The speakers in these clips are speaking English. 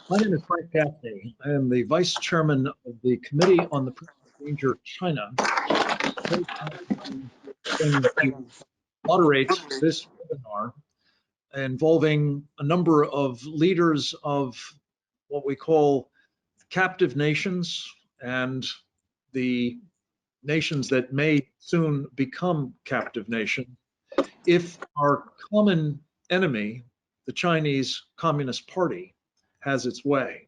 My name is Frank Gaffney. I am the Vice Chairman of the Committee on the Present Danger of China. To moderate this webinar involving a number of leaders of what we call captive nations and the nations that may soon become captive nations if our common enemy, the Chinese Communist Party, has its way.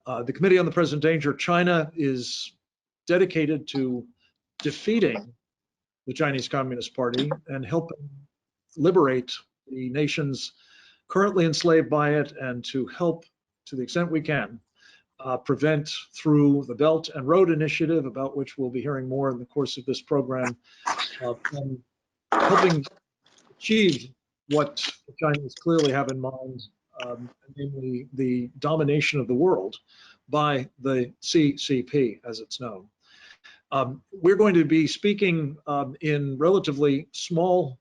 The Committee on the Present Danger of China is dedicated to defeating the Chinese Communist Party and helping liberate the nations currently enslaved by it, and to help, to the extent we can, prevent through the Belt and Road Initiative, about which we'll be hearing more in the course of this program, and helping achieve what the Chinese clearly have in mind, namely the domination of the world by the CCP, as it's known. We're going to be speaking in relatively small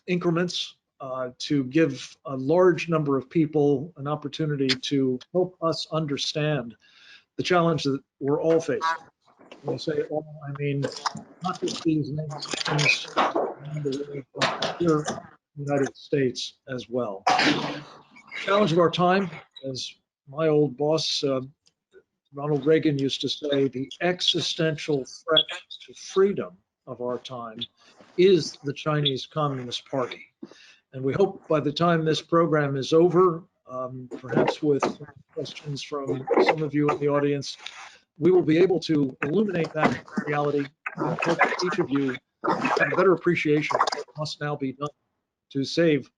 increments to give a large number of people an opportunity to help us understand the challenge that we're all facing. When I say all, I mean not just these nations around the world, but here in the United States as well. The challenge of our time, as my old boss, Ronald Reagan, used to say, the existential threat to freedom of our time is the Chinese Communist Party. And we hope by the time this program is over, perhaps with questions from some of you in the audience, we will be able to illuminate that reality and help each of you have a better appreciation of what must now be done to save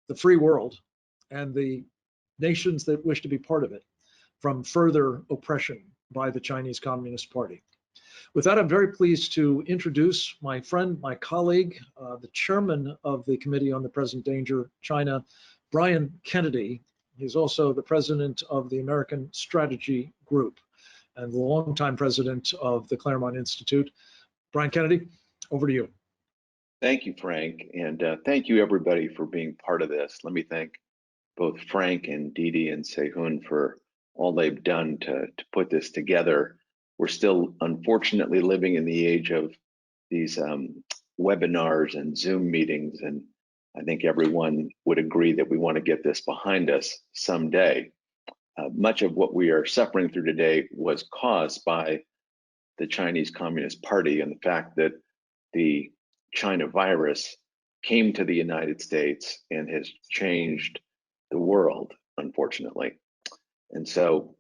the free world and the nations that wish to be part of it from further oppression by the Chinese Communist Party. With that, I'm very pleased to introduce my friend, my colleague, the chairman of the Committee on the Present Danger of China, Brian Kennedy. He's also the president of the American Strategy Group and the longtime president of the Claremont Institute. Brian Kennedy, over to you. Thank you, Frank, and thank you everybody for being part of this. Let me thank both Frank and Didi and Sehun for all they've done to put this together. We're still, unfortunately, living in the age of these webinars and Zoom meetings, and I think everyone would agree that we want to get this behind us someday. Much of what we are suffering through today was caused by the Chinese Communist Party and the fact that the China virus came to the United States and has changed the world, unfortunately. And so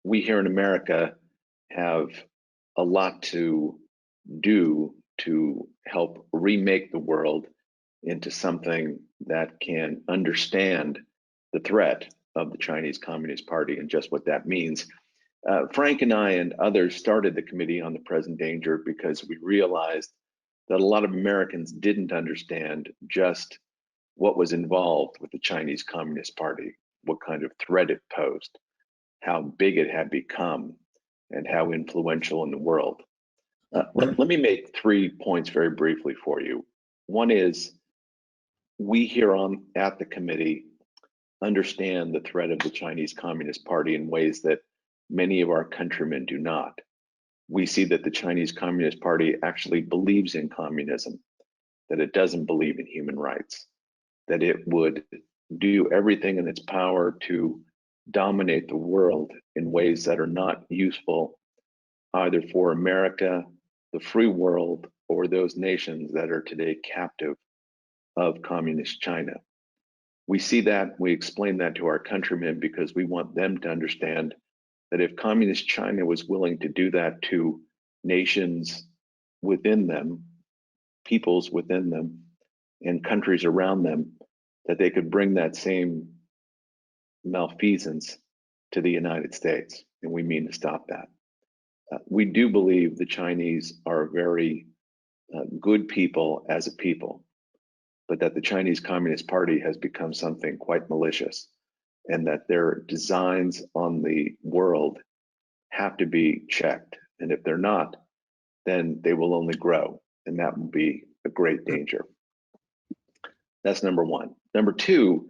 we here in America have a lot to do to help remake the world into something that can understand the threat of the Chinese Communist Party and just what that means. Frank and I and others started the Committee on the Present Danger because we realized that a lot of Americans didn't understand just what was involved with the Chinese Communist Party, what kind of threat it posed, how big it had become, and how influential in the world. Let me make 3 points very briefly for you. One is, we here at the committee understand the threat of the Chinese Communist Party in ways that many of our countrymen do not. We see that the Chinese Communist Party actually believes in communism, that it doesn't believe in human rights, that it would do everything in its power to dominate the world in ways that are not useful either for America, the free world, or those nations that are today captive of communist China. We see that, we explain that to our countrymen because we want them to understand that if communist China was willing to do that to nations within them, peoples within them, and countries around them, that they could bring that same malfeasance to the United States, and we mean to stop that. We do believe the Chinese are very good people as a people, but that the Chinese Communist Party has become something quite malicious, and that their designs on the world have to be checked. And if they're not, then they will only grow, and that will be a great danger. That's number one. Number two,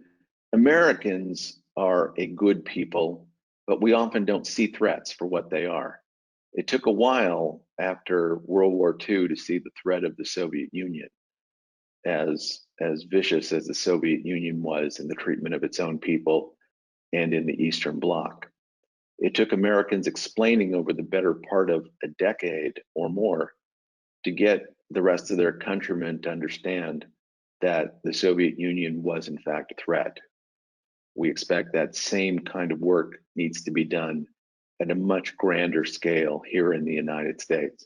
Americans are a good people, but we often don't see threats for what they are. It took a while after World War II to see the threat of the Soviet Union, as vicious as the Soviet Union was in the treatment of its own people and in the Eastern Bloc. It took Americans explaining over the better part of a decade or more to get the rest of their countrymen to understand that the Soviet Union was in fact a threat. We expect that same kind of work needs to be done at a much grander scale here in the United States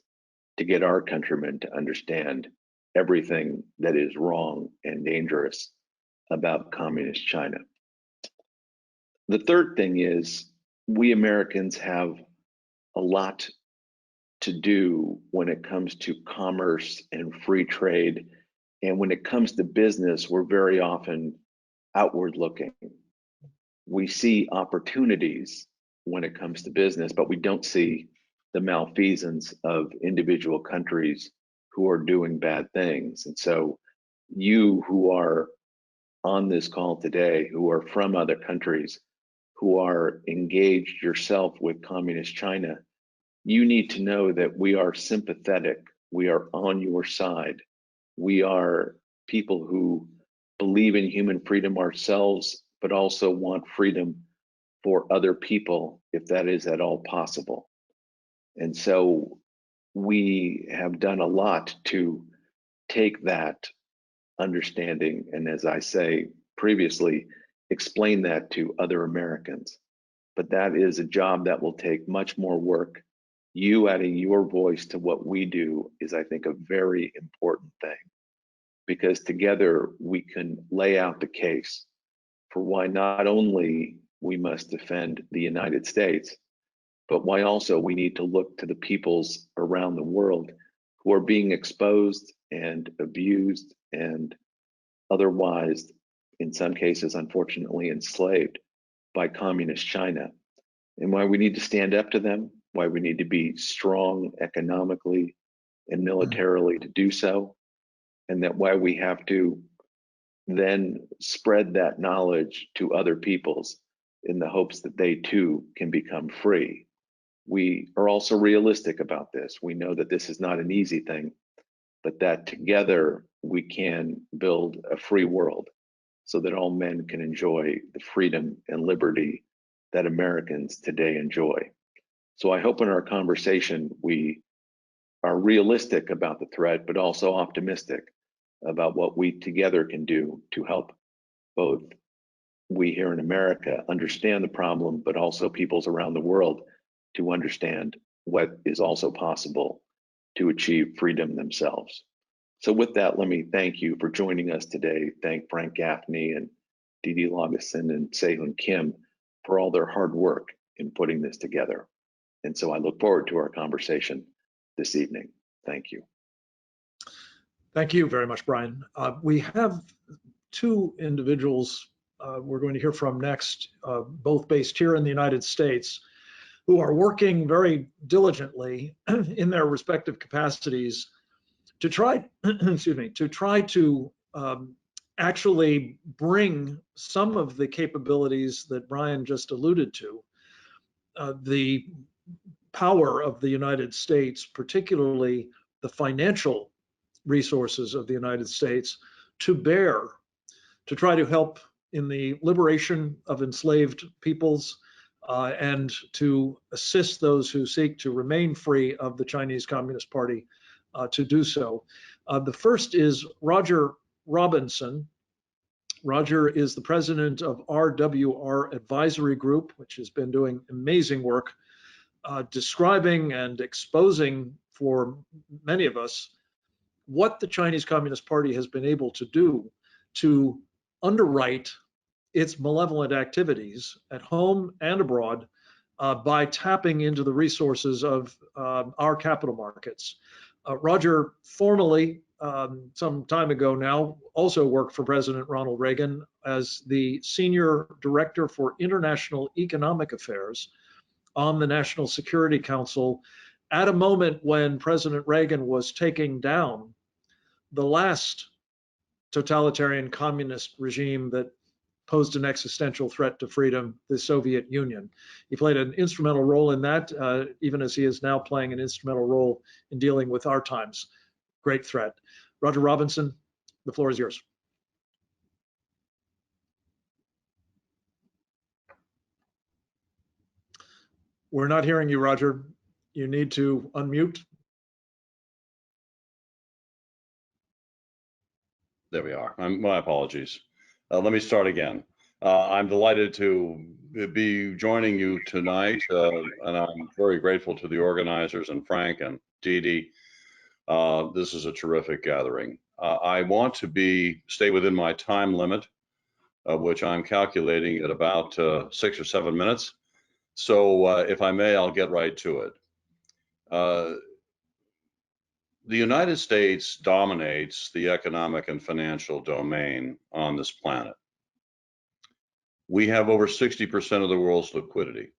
to get our countrymen to understand everything that is wrong and dangerous about communist China. The third thing is we Americans have a lot to do when it comes to commerce and free trade. And when it comes to business, we're very often outward looking. We see opportunities when it comes to business, but we don't see the malfeasance of individual countries who are doing bad things. And so you who are on this call today, who are from other countries, who are engaged yourself with communist China, you need to know that we are sympathetic. We are on your side. We are people who believe in human freedom ourselves, but also want freedom for other people if that is at all possible. And so we have done a lot to take that understanding and, as I say previously, explain that to other Americans. But that is a job that will take much more work. You adding your voice to what we do is, I think, a very important thing, because together we can lay out the case for why not only we must defend the United States, but why also we need to look to the peoples around the world who are being exposed and abused and otherwise, in some cases, unfortunately, enslaved by communist China, and why we need to stand up to them, why we need to be strong economically and militarily to do so, and that why we have to then spread that knowledge to other peoples in the hopes that they too can become free. We are also realistic about this. We know that this is not an easy thing, but that together we can build a free world so that all men can enjoy the freedom and liberty that Americans today enjoy. So I hope in our conversation we are realistic about the threat, but also optimistic about what we together can do to help both we here in America understand the problem, but also peoples around the world to understand what is also possible to achieve freedom themselves. So with that, let me thank you for joining us today. Thank Frank Gaffney and Didi Lageson and Sehun Kim for all their hard work in putting this together. And so I look forward to our conversation this evening. Thank you. Thank you very much, Brian. We have two individuals we're going to hear from next, both based here in the United States, who are working very diligently in their respective capacities to try, to actually bring some of the capabilities that Brian just alluded to, the power of the United States, particularly the financial resources of the United States, to bear, to try to help in the liberation of enslaved peoples and to assist those who seek to remain free of the Chinese Communist Party to do so. The first is Roger Robinson. Roger is the president of RWR Advisory Group, which has been doing amazing work describing and exposing for many of us what the Chinese Communist Party has been able to do to underwrite its malevolent activities at home and abroad by tapping into the resources of our capital markets. Roger formerly, some time ago now, also worked for President Ronald Reagan as the Senior Director for International Economic Affairs on the National Security Council at a moment when President Reagan was taking down the last totalitarian communist regime that posed an existential threat to freedom, the Soviet Union. He played an instrumental role in that, even as he is now playing an instrumental role in dealing with our times. Great threat. Roger Robinson, the floor is yours. We're not hearing you, Roger. You need to unmute. There we are. My apologies. Let me start again. I'm delighted to be joining you tonight, and I'm very grateful to the organizers and Frank and Dee Dee. This is a terrific gathering. I want to stay within my time limit, which I'm calculating at about 6 or 7 minutes. So if I may, I'll get right to it. The United States dominates the economic and financial domain on this planet. We have over 60% of the world's liquidity.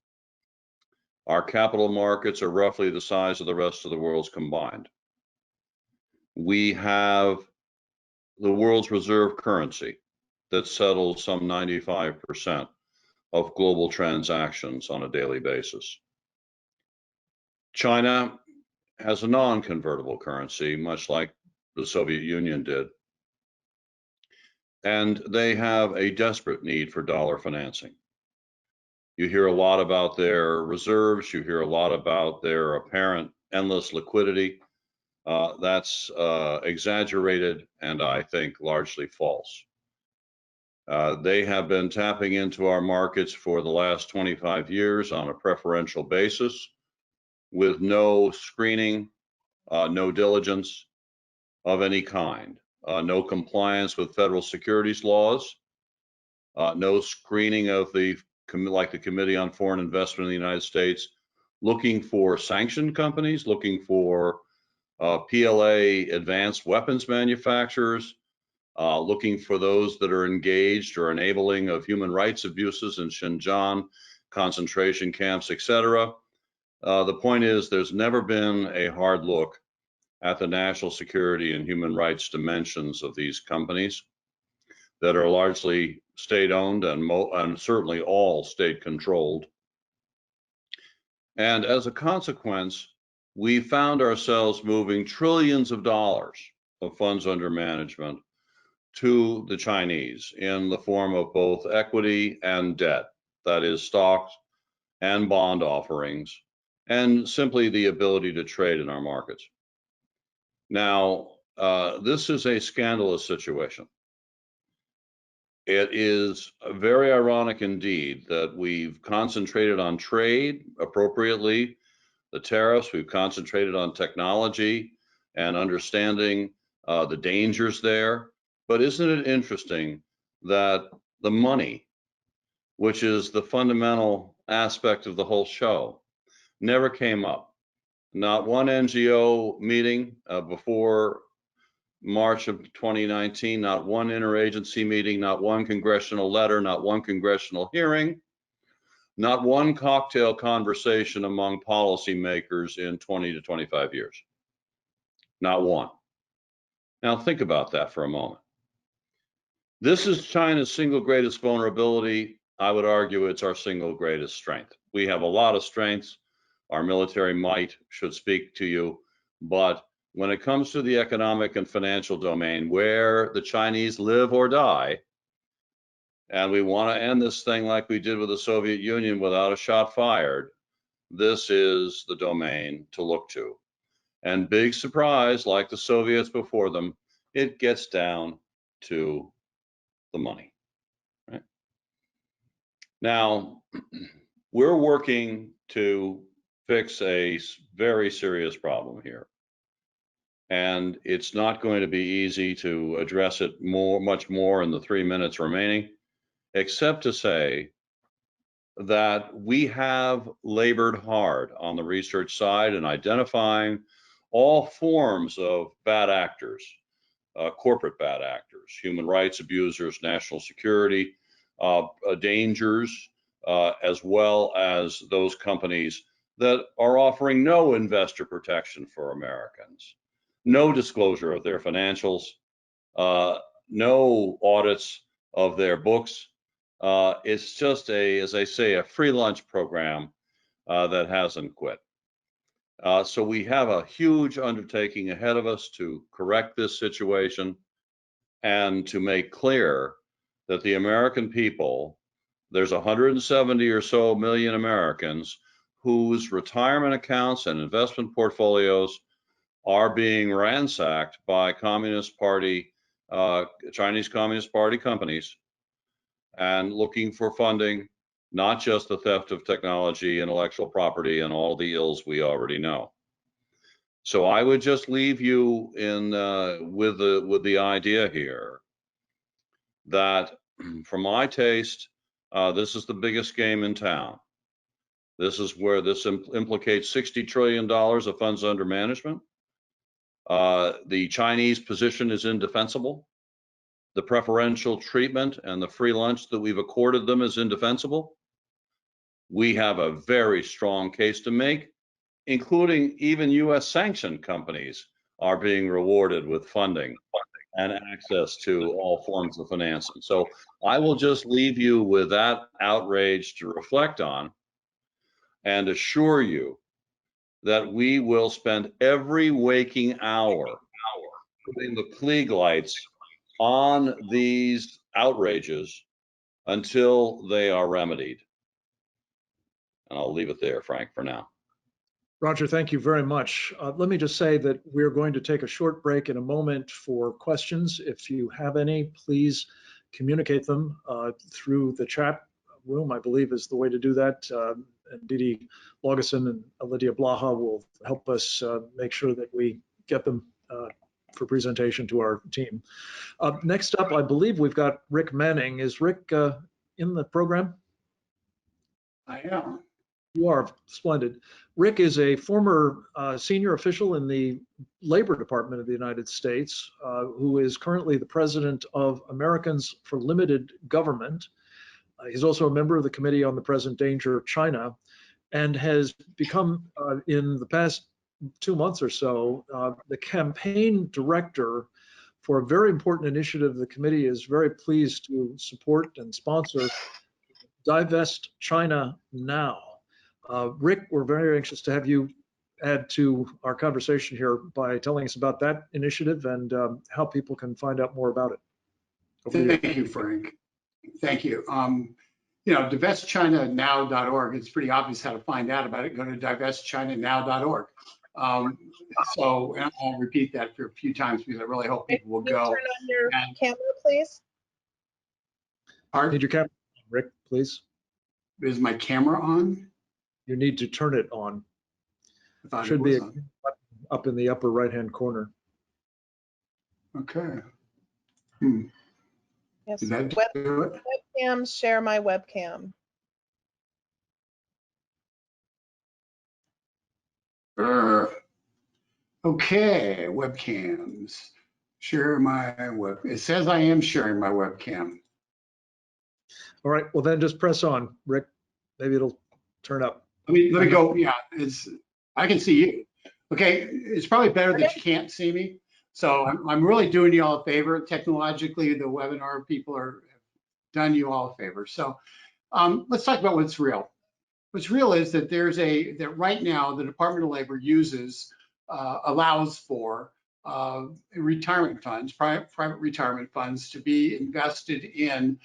Our capital markets are roughly the size of the rest of the world's combined. We have the world's reserve currency that settles some 95% of global transactions on a daily basis. China has a non-convertible currency, much like the Soviet Union did. And they have a desperate need for dollar financing. You hear a lot about their reserves. You hear a lot about their apparent endless liquidity. That's exaggerated and I think largely false. They have been tapping into our markets for the last 25 years on a preferential basis with no screening, no diligence of any kind, no compliance with federal securities laws, no screening of the Committee on Foreign Investment in the United States, looking for sanctioned companies, looking for PLA advanced weapons manufacturers, looking for those that are engaged or enabling of human rights abuses in Xinjiang, concentration camps, etc. The point is, there's never been a hard look at the national security and human rights dimensions of these companies that are largely state-owned and certainly all state-controlled. And as a consequence, we found ourselves moving trillions of dollars of funds under management to the Chinese in the form of both equity and debt, that is stocks and bond offerings, and simply the ability to trade in our markets. Now, this is a scandalous situation. It is very ironic indeed that we've concentrated on trade appropriately, the tariffs, we've concentrated on technology and understanding the dangers there. But isn't it interesting that the money, which is the fundamental aspect of the whole show, never came up? Not one NGO meeting before March of 2019, not one interagency meeting, not one congressional letter, not one congressional hearing, not one cocktail conversation among policymakers in 20 to 25 years. Not one. Now think about that for a moment. This is China's single greatest vulnerability. I would argue it's our single greatest strength. We have a lot of strengths. Our military might should speak to you, but when it comes to the economic and financial domain where the Chinese live or die, and we want to end this thing like we did with the Soviet Union without a shot fired, this is the domain to look to. And big surprise, like the Soviets before them, it gets down to the money. Right? Now, we're working to fix a very serious problem here. And it's not going to be easy to address it much more in the 3 minutes remaining, except to say that we have labored hard on the research side in identifying all forms of bad actors, corporate bad actors, human rights abusers, national security dangers, as well as those companies that are offering no investor protection for Americans, no disclosure of their financials, no audits of their books, It's just as I say, a free lunch program that hasn't quit. So we have a huge undertaking ahead of us to correct this situation and to make clear that the American people, there's 170 or so million Americans whose retirement accounts and investment portfolios are being ransacked by Communist Party, Chinese Communist Party companies, and looking for funding, not just the theft of technology, intellectual property, and all the ills we already know. So I would just leave you in with the idea here that, for my taste, this is the biggest game in town. This is where this implicates $60 trillion of funds under management. The Chinese position is indefensible. The preferential treatment and the free lunch that we've accorded them is indefensible. We have a very strong case to make, including even US sanctioned companies are being rewarded with funding and access to all forms of financing. So I will just leave you with that outrage to reflect on and assure you that we will spend every waking hour putting the Klieg lights on these outrages until they are remedied. And I'll leave it there, Frank, for now. Roger, thank you very much. Let me just say that we're going to take a short break in a moment for questions. If you have any, please communicate them through the chat room, I believe is the way to do that. And Didi Laugesen and Lydia Blaha will help us make sure that we get them for presentation to our team. Next up, I believe we've got Rick Manning. Is Rick in the program? I am. You are. Splendid. Rick is a former senior official in the Labor Department of the United States, who is currently the president of Americans for Limited Government. He's also a member of the Committee on the Present Danger of China, and has become, in the past 2 months or so, the campaign director for a very important initiative the committee is very pleased to support and sponsor, Divest China Now. Rick, we're very anxious to have you add to our conversation here by telling us about that initiative and how people can find out more about it. Thank you, Frank. Thank you. You know, divestchinanow.org, it's pretty obvious how to find out about it. Go to divestchinanow.org. So and I'll repeat that for a few times because I really hope people will go. Turn on your camera, please. Need your camera on, Rick, please. Is my camera on? You need to turn it on. Should be a button up in the upper right-hand corner. Okay. Yes. Did that do it? Webcams, share my webcam. Okay, webcams. Share my web. It says I am sharing my webcam. All right, well then just press on, Rick. Maybe it'll turn up. Let me go. Yeah, I can see you. Okay, it's probably better that you can't see me. So I'm really doing you all a favor. Technologically, the webinar people have done you all a favor. So let's talk about what's real. What's real is that that right now the Department of Labor allows for retirement funds, private retirement funds, to be invested in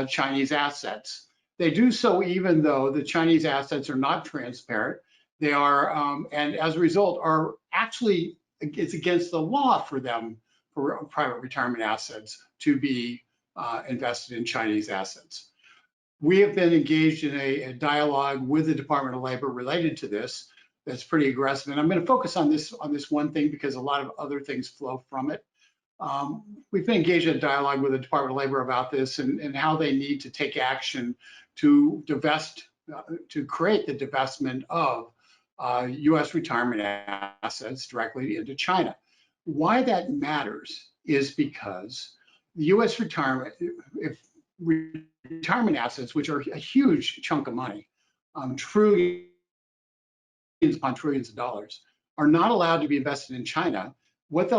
Chinese assets. They do so even though the Chinese assets are not transparent. They are, and as a result, are actually, it's against the law for them, for private retirement assets, to be invested in Chinese assets. We have been engaged in a dialogue with the Department of Labor related to this that's pretty aggressive. And I'm going to focus on this one thing because a lot of other things flow from it. We've been engaged in a dialogue with the Department of Labor about this and how they need to take action to create the divestment of U.S. retirement assets directly into China. Why that matters is because the U.S. retirement assets, which are a huge chunk of money, trillions upon trillions of dollars, are not allowed to be invested in China. What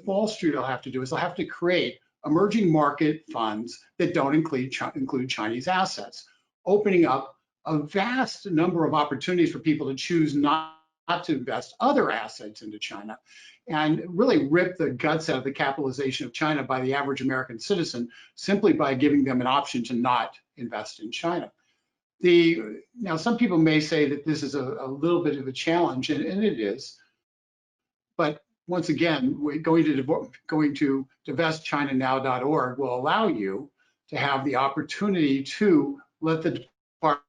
Wall Street will have to do is they'll have to create emerging market funds that don't include Chinese assets, opening up a vast number of opportunities for people to choose not to invest other assets into China, and really rip the guts out of the capitalization of China by the average American citizen simply by giving them an option to not invest in China. Now, some people may say that this is a little bit of a challenge, and it is. But once again, going to divestchinanow.org will allow you to have the opportunity to let the Department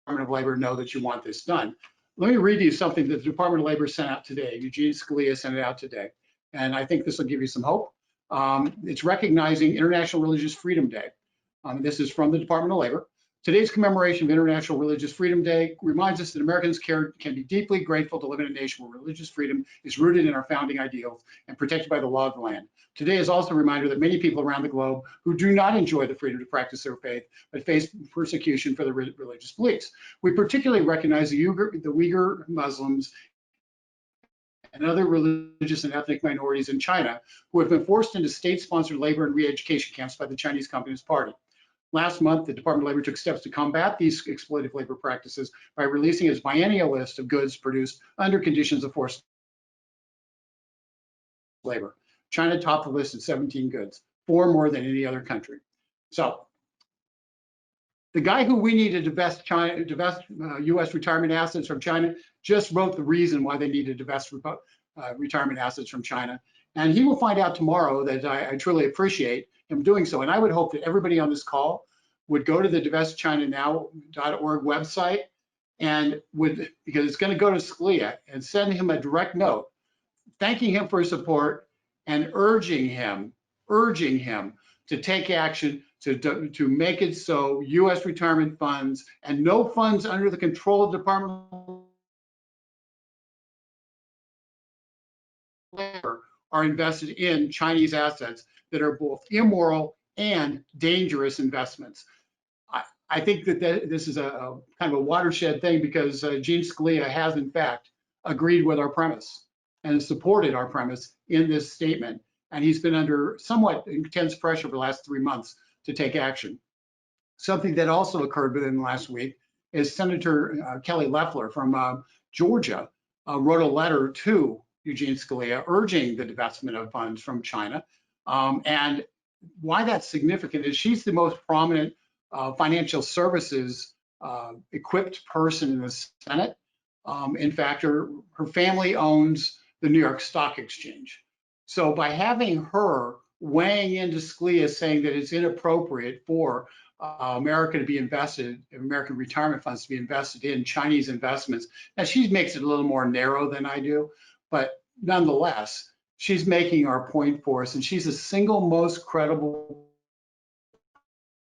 of Labor know that you want this done. Let me read you something that the Department of Labor sent out today. Eugene Scalia sent it out today, and I think this will give you some hope. It's recognizing International Religious Freedom Day. This is from the Department of Labor. Today's commemoration of International Religious Freedom Day reminds us that Americans can be deeply grateful to live in a nation where religious freedom is rooted in our founding ideals and protected by the law of the land. Today is also a reminder that many people around the globe who do not enjoy the freedom to practice their faith, but face persecution for their religious beliefs. We particularly recognize the Uyghur Muslims and other religious and ethnic minorities in China who have been forced into state-sponsored labor and re-education camps by the Chinese Communist Party. Last month, the Department of Labor took steps to combat these exploitative labor practices by releasing its biennial list of goods produced under conditions of forced labor. China topped the list at 17 goods, 4 more than any other country. So the guy who we need to divest U.S. retirement assets from China just wrote the reason why they need to divest retirement assets from China. And he will find out tomorrow that I truly appreciate him doing so. And I would hope that everybody on this call would go to the divestchinanow.org website and because it's going to go to Scalia, and send him a direct note thanking him for his support and urging him to take action to make it so U.S. retirement funds and no funds under the control of the Department of Labor are invested in Chinese assets that are both immoral and dangerous investments. I think that this is a kind of a watershed thing, because Gene Scalia has in fact agreed with our premise and supported our premise in this statement. And he's been under somewhat intense pressure for the last 3 months to take action. Something that also occurred within the last week is Senator Kelly Loeffler from Georgia wrote a letter to Eugene Scalia urging the divestment of funds from China. And why that's significant is she's the most prominent financial services equipped person in the Senate. In fact, her family owns the New York Stock Exchange. So by having her weighing into Scalia saying that it's inappropriate for America to be invested, American retirement funds to be invested in Chinese investments, now she makes it a little more narrow than I do, but nonetheless, she's making our point for us, and she's the single most credible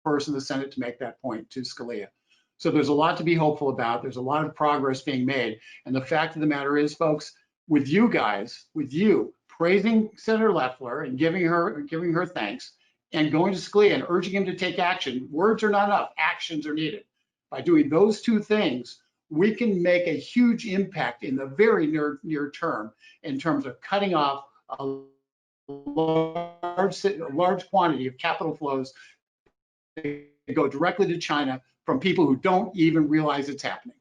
person in the Senate to make that point to Scalia. So there's a lot to be hopeful about. There's a lot of progress being made. And the fact of the matter is, folks, with you guys, with you praising Senator Loeffler and giving her thanks, and going to Scalia and urging him to take action, words are not enough, actions are needed. By doing those two things, we can make a huge impact in the very near term in terms of cutting off a large quantity of capital flows that go directly to China from people who don't even realize it's happening.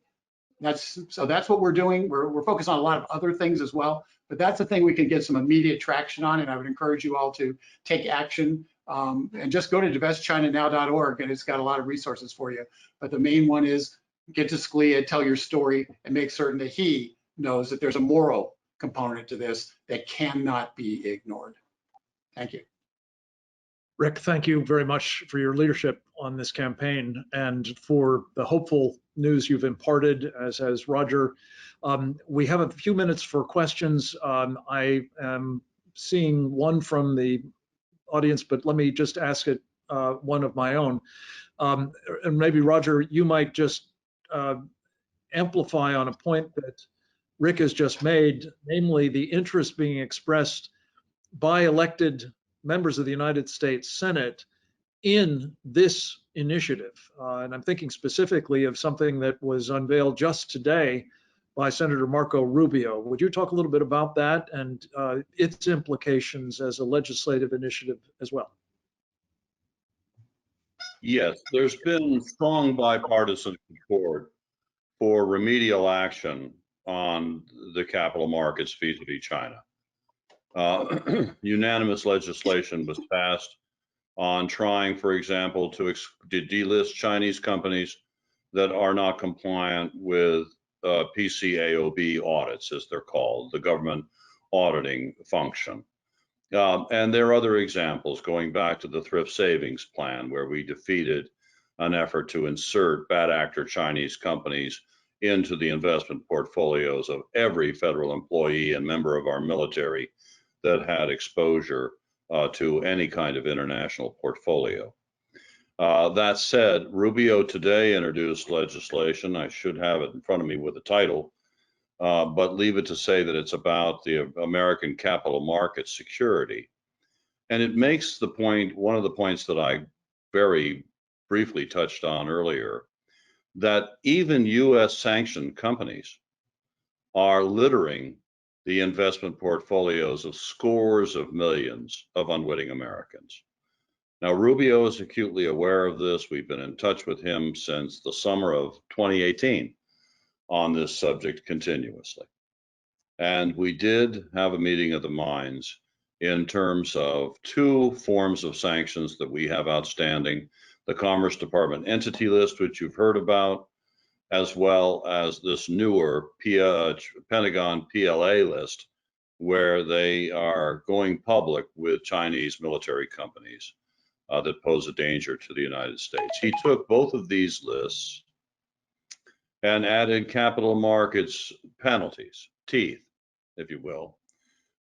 That's what we're doing. We're focused on a lot of other things as well, but that's the thing we can get some immediate traction on, and I would encourage you all to take action. And just go to divestchinanow.org, and it's got a lot of resources for you. But the main one is get to Scalia, tell your story, and make certain that he knows that there's a moral component to this that cannot be ignored. Thank you. Rick, thank you very much for your leadership on this campaign and for the hopeful news you've imparted, as has Roger. We have a few minutes for questions. I am seeing one from the audience, but let me just ask it, one of my own. And maybe Roger, you might just amplify on a point that Rick has just made, namely the interest being expressed by elected members of the United States Senate in this initiative. And I'm thinking specifically of something that was unveiled just today by Senator Marco Rubio. Would you talk a little bit about that and its implications as a legislative initiative as well? Yes, there's been strong bipartisan support for remedial action on the capital markets vis-a-vis China. Unanimous legislation was passed on trying, for example, to delist Chinese companies that are not compliant with PCAOB audits, as they're called, the government auditing function. And there are other examples going back to the thrift savings plan, where we defeated an effort to insert bad actor Chinese companies into the investment portfolios of every federal employee and member of our military that had exposure to any kind of international portfolio. That said, Rubio today introduced legislation. I should have it in front of me with the title, but leave it to say that it's about the American capital market security. And it makes the point, one of the points that I very briefly touched on earlier, that even US sanctioned companies are littering the investment portfolios of scores of millions of unwitting Americans. Now, Rubio is acutely aware of this. We've been in touch with him since the summer of 2018 on this subject continuously. And we did have a meeting of the minds in terms of two forms of sanctions that we have outstanding: the Commerce Department entity list, which you've heard about, as well as this newer Pentagon PLA list, where they are going public with Chinese military companies that pose a danger to the United States. He took both of these lists and added capital markets penalties, teeth, if you will,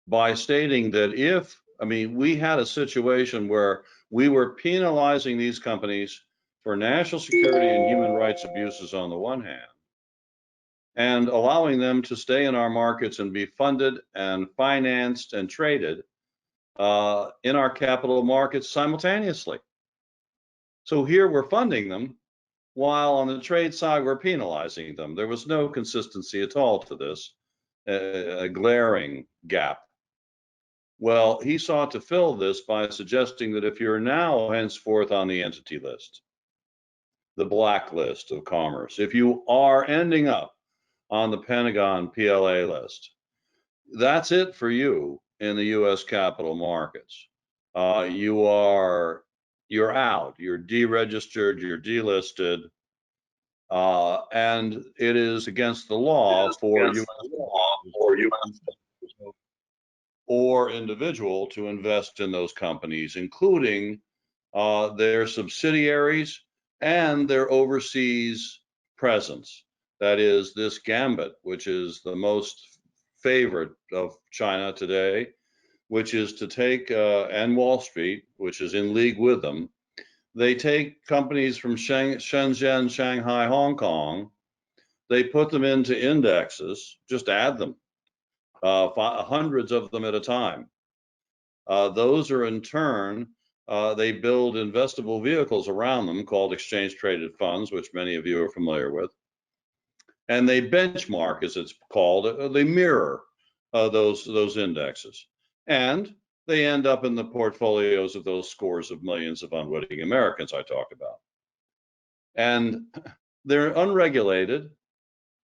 by stating that if, we had a situation where we were penalizing these companies for national security and human rights abuses on the one hand, and allowing them to stay in our markets and be funded and financed and traded in our capital markets simultaneously. So here we're funding them, while on the trade side we're penalizing them. There was no consistency at all to this, a glaring gap. Well, he sought to fill this by suggesting that if you're now henceforth on the entity list, the blacklist of commerce, if you are ending up on the Pentagon PLA list, that's it for you in the US capital markets. You're out, you're deregistered, you're delisted, and it is against the law for you or individual to invest in those companies, including their subsidiaries and their overseas presence. That is this gambit, which is the most favorite of China today, which is to take, and Wall Street, which is in league with them, they take companies from Shenzhen, Shanghai, Hong Kong, they put them into indexes, just add them, hundreds of them at a time. Those are in turn, they build investable vehicles around them called exchange traded funds, which many of you are familiar with. And they benchmark, as it's called, they mirror those indexes. And they end up in the portfolios of those scores of millions of unwitting Americans I talked about. And they're unregulated.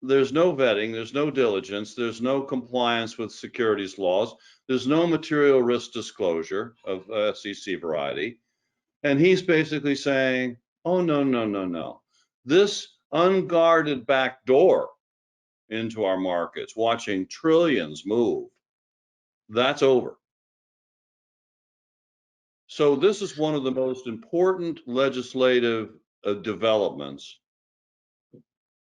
There's no vetting, there's no diligence, there's no compliance with securities laws, there's no material risk disclosure of SEC variety. And he's basically saying, oh, no, no, no, no. This unguarded back door into our markets, watching trillions move, that's over. So this is one of the most important legislative developments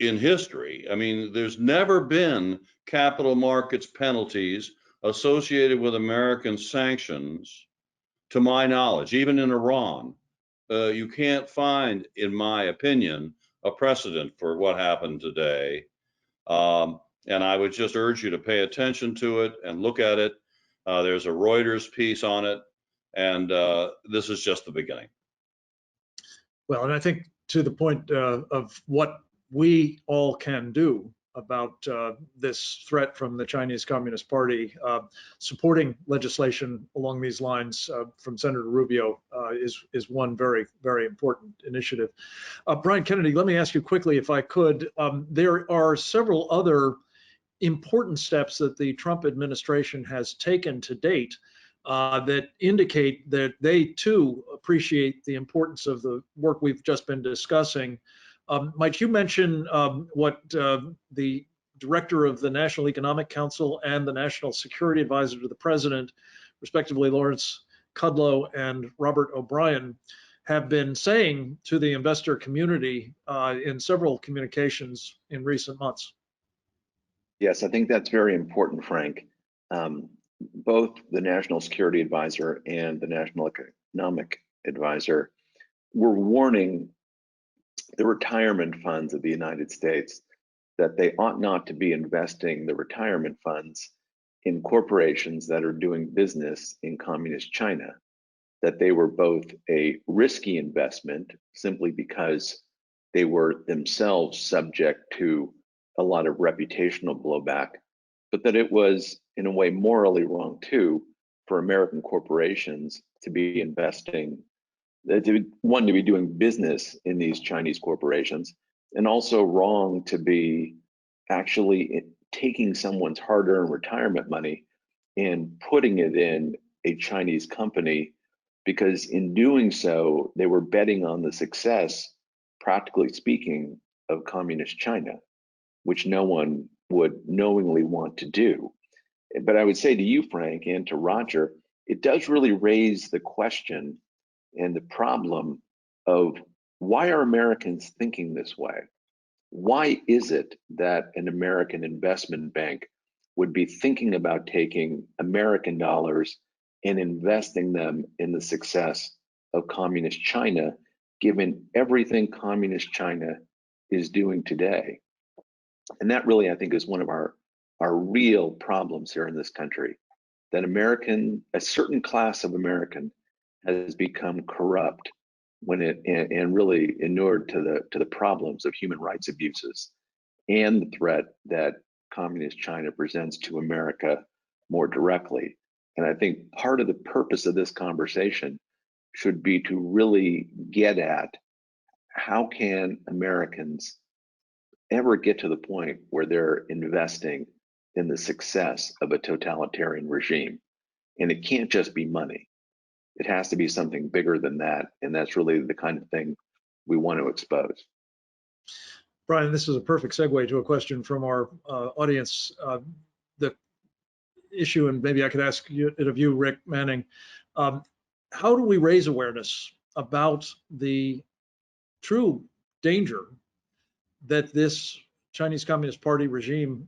in history. There's never been capital markets penalties associated with American sanctions, to my knowledge. Even in Iran, you can't find, in my opinion, a precedent for what happened today. And I would just urge you to pay attention to it and look at it. There's a Reuters piece on it, and this is just the beginning. Well, and I think to the point of what we all can do, about this threat from the Chinese Communist Party. Supporting legislation along these lines from Senator Rubio is one very, very important initiative. Brian Kennedy, let me ask you quickly, if I could. There are several other important steps that the Trump administration has taken to date that indicate that they too appreciate the importance of the work we've just been discussing. Might you mention what the director of the National Economic Council and the National Security Advisor to the President, respectively Lawrence Kudlow and Robert O'Brien, have been saying to the investor community in several communications in recent months? Yes, I think that's very important, Frank. Both the National Security Advisor and the National Economic Advisor were warning the retirement funds of the United States that they ought not to be investing the retirement funds in corporations that are doing business in communist China, that they were both a risky investment simply because they were themselves subject to a lot of reputational blowback, but that it was in a way morally wrong too for American corporations to be investing, to be doing business in these Chinese corporations, and also wrong to be actually taking someone's hard-earned retirement money and putting it in a Chinese company, because in doing so, they were betting on the success, practically speaking, of communist China, which no one would knowingly want to do. But I would say to you, Frank, and to Roger, it does really raise the question and the problem of why are Americans thinking this way? Why is it that an American investment bank would be thinking about taking American dollars and investing them in the success of communist China, given everything communist China is doing today? And that really, I think, is one of our real problems here in this country, that a certain class of American has become corrupt when and really inured to the problems of human rights abuses and the threat that communist China presents to America more directly. And I think part of the purpose of this conversation should be to really get at how can Americans ever get to the point where they're investing in the success of a totalitarian regime. And it can't just be money. It has to be something bigger than that. And that's really the kind of thing we want to expose. Brian, this is a perfect segue to a question from our audience. The issue, and maybe I could ask it of you, Rick Manning, how do we raise awareness about the true danger that this Chinese Communist Party regime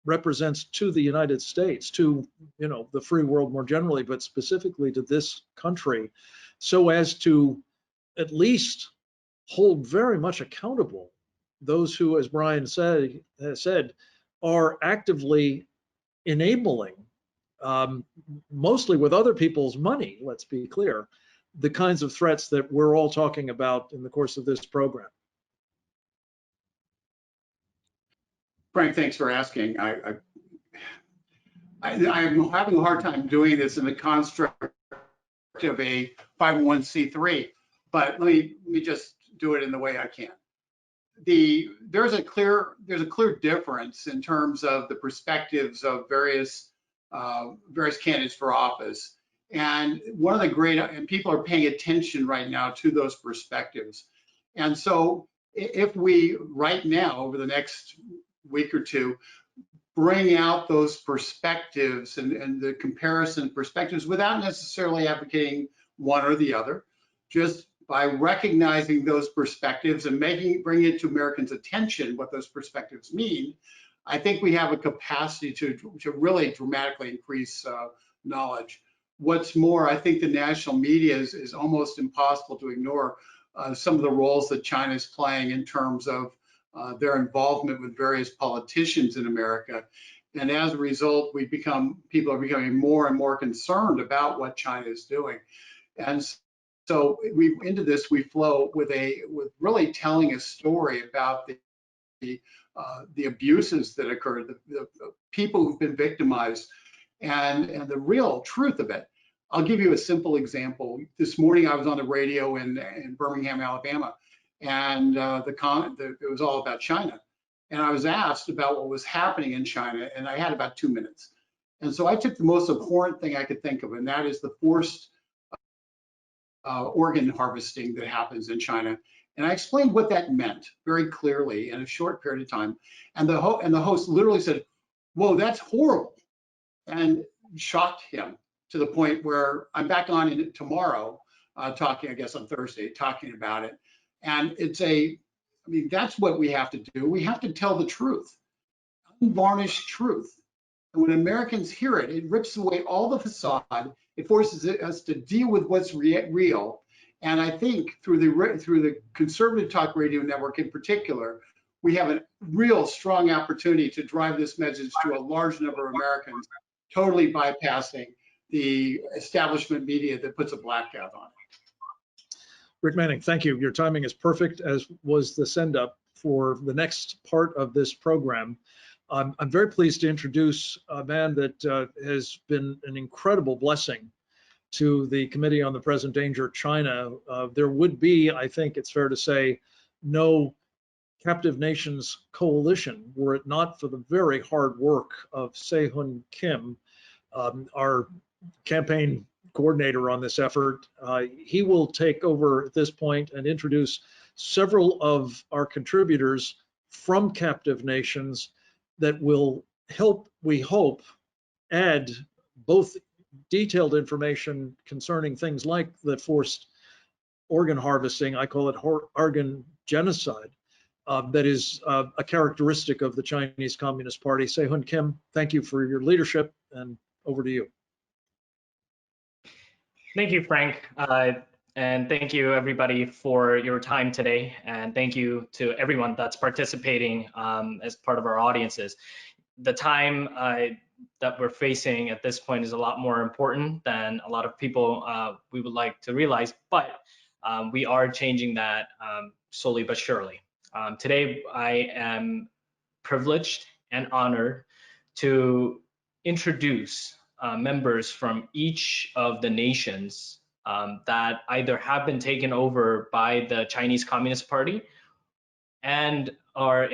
represents to the United States, to the free world more generally, but specifically to this country, so as to at least hold very much accountable those who, as Brian said, are actively enabling, mostly with other people's money, let's be clear, the kinds of threats that we're all talking about in the course of this program. Frank, thanks for asking. I'm having a hard time doing this in the construct of a 501c3, but let me just do it in the way I can. There's a clear difference in terms of the perspectives of various candidates for office, and and people are paying attention right now to those perspectives. And so if we right now over the next week or two bring out those perspectives and the comparison perspectives without necessarily advocating one or the other, just by recognizing those perspectives and bringing it to Americans' attention what those perspectives mean, I think we have a capacity to really dramatically increase knowledge. What's more, I think the national media is almost impossible to ignore some of the roles that China is playing in terms of their involvement with various politicians in America. And as a result, people are becoming more and more concerned about what China is doing. And so into this, we flow with really telling a story about the abuses that occurred, the people who've been victimized, and the real truth of it. I'll give you a simple example. This morning I was on the radio in Birmingham, Alabama, and it was all about China. And I was asked about what was happening in China, and I had about 2 minutes. And so I took the most important thing I could think of, and that is the forced organ harvesting that happens in China. And I explained what that meant very clearly in a short period of time. And the host literally said, "Whoa, that's horrible," and shocked him to the point where I'm back on tomorrow, talking, I guess on Thursday, talking about it. And I mean, that's what we have to do. We have to tell the truth, unvarnished truth. And when Americans hear it, it rips away all the facade. It forces us to deal with what's real. And I think through the conservative talk radio network in particular, we have a real strong opportunity to drive this message to a large number of Americans, totally bypassing the establishment media that puts a blackout on it. Rick Manning, thank you. Your timing is perfect, as was the send up for the next part of this program. I'm very pleased to introduce a man that has been an incredible blessing to the Committee on the Present Danger of China. There would be, I think it's fair to say, no Captive Nations Coalition were it not for the very hard work of Se-Hun Kim, our campaign coordinator on this effort. He will take over at this point and introduce several of our contributors from Captive Nations that will help, we hope, add both detailed information concerning things like the forced organ harvesting, I call it organ genocide, that is a characteristic of the Chinese Communist Party. Se-Hun Kim, thank you for your leadership, and over to you. Thank you, Frank. And thank you, everybody, for your time today. And thank you to everyone that's participating as part of our audiences. The time that we're facing at this point is a lot more important than a lot of people we would like to realize, but we are changing that slowly but surely. Today, I am privileged and honored to introduce members from each of the nations that either have been taken over by the Chinese Communist Party and are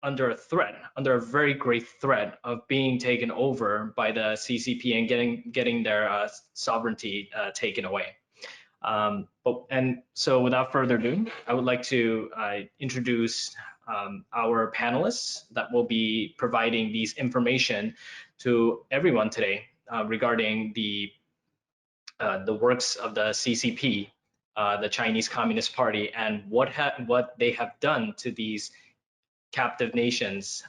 under a very great threat of being taken over by the CCP and getting their sovereignty taken away. And so without further ado, I would like to introduce our panelists that will be providing these information to everyone today regarding the works of the CCP, the Chinese Communist Party, and what they have done to these captive nations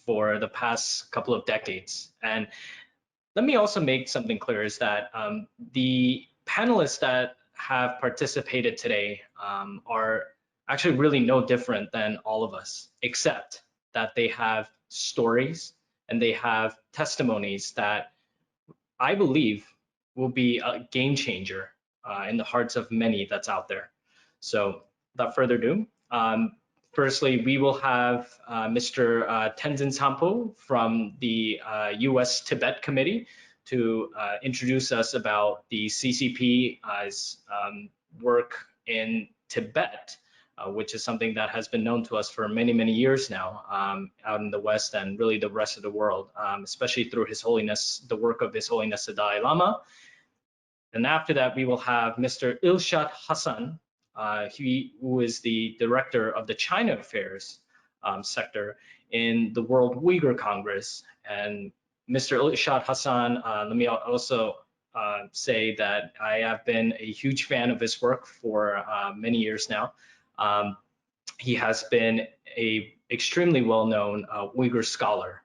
for the past couple of decades. And let me also make something clear is that the panelists that have participated today are actually really no different than all of us, except that they have stories and they have testimonies that I believe will be a game changer in the hearts of many that's out there. So without further ado, firstly, we will have Mr. Tenzin Sampo from the US Tibet Committee to introduce us about the CCP's work in Tibet, which is something that has been known to us for many, many years now out in the West and really the rest of the world, especially through His Holiness, the work of His Holiness the Dalai Lama. And after that, we will have Mr. Ilshad Hassan, who is the director of the China Affairs sector in the World Uyghur Congress. And Mr. Ilshad Hassan, let me also say that I have been a huge fan of his work for many years now. He has been an extremely well-known Uyghur scholar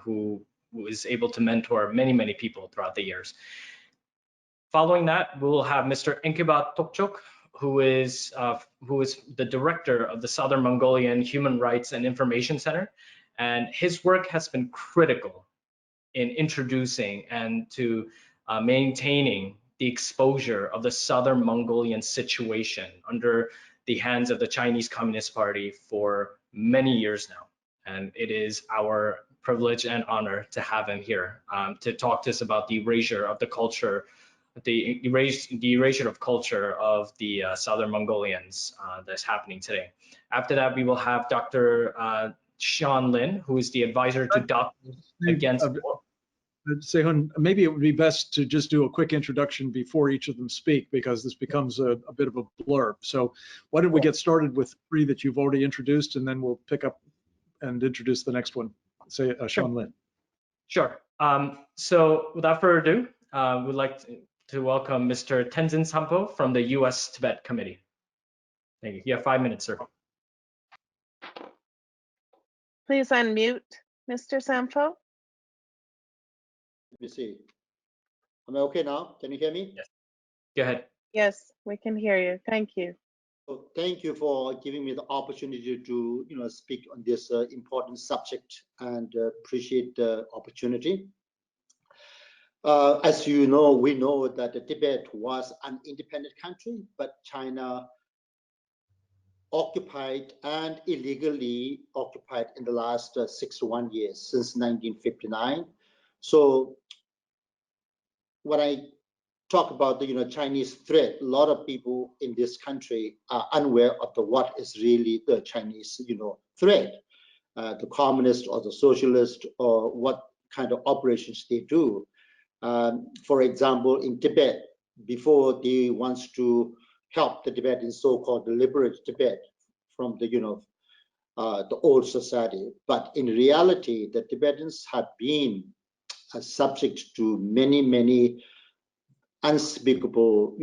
who is able to mentor many, many people throughout the years. Following that, we'll have Mr. Enkiba Tokchok, who is the director of the Southern Mongolian Human Rights and Information Center. And his work has been critical in introducing and to maintaining the exposure of the Southern Mongolian situation under the hands of the Chinese Communist Party for many years now. And it is our privilege and honor to have him here to talk to us about the erasure of the culture, the erasure of culture of the Southern Mongolians that's happening today. After that, we will have Dr. Sean Lin, who is the advisor to Doctors Against War. Sehun, maybe it would be best to just do a quick introduction before each of them speak, because this becomes a bit of a blurb. So why don't we get started with three that you've already introduced, and then we'll pick up and introduce the next one. Say Sean Lin. Sure. So without further ado, we'd like to welcome Mr. Tenzin Sampo from the U.S. Tibet Committee. Thank you. You have 5 minutes, sir. Please unmute, Mr. Sampo. Let me see. Am I okay now? Can you hear me? Yes. Go ahead. Yes, we can hear you. Thank you. So thank you for giving me the opportunity to speak on this important subject, and appreciate the opportunity. As you know, we know that Tibet was an independent country, but China occupied and illegally occupied in the last 61 years, since 1959. So when I talk about the Chinese threat, a lot of people in this country are unaware of what is really the Chinese threat, the communist or the socialist, or what kind of operations they do. For example, in Tibet, before they wants to help the Tibetans, so-called liberate Tibet from the old society, but in reality, the Tibetans have been subject to many unspeakable,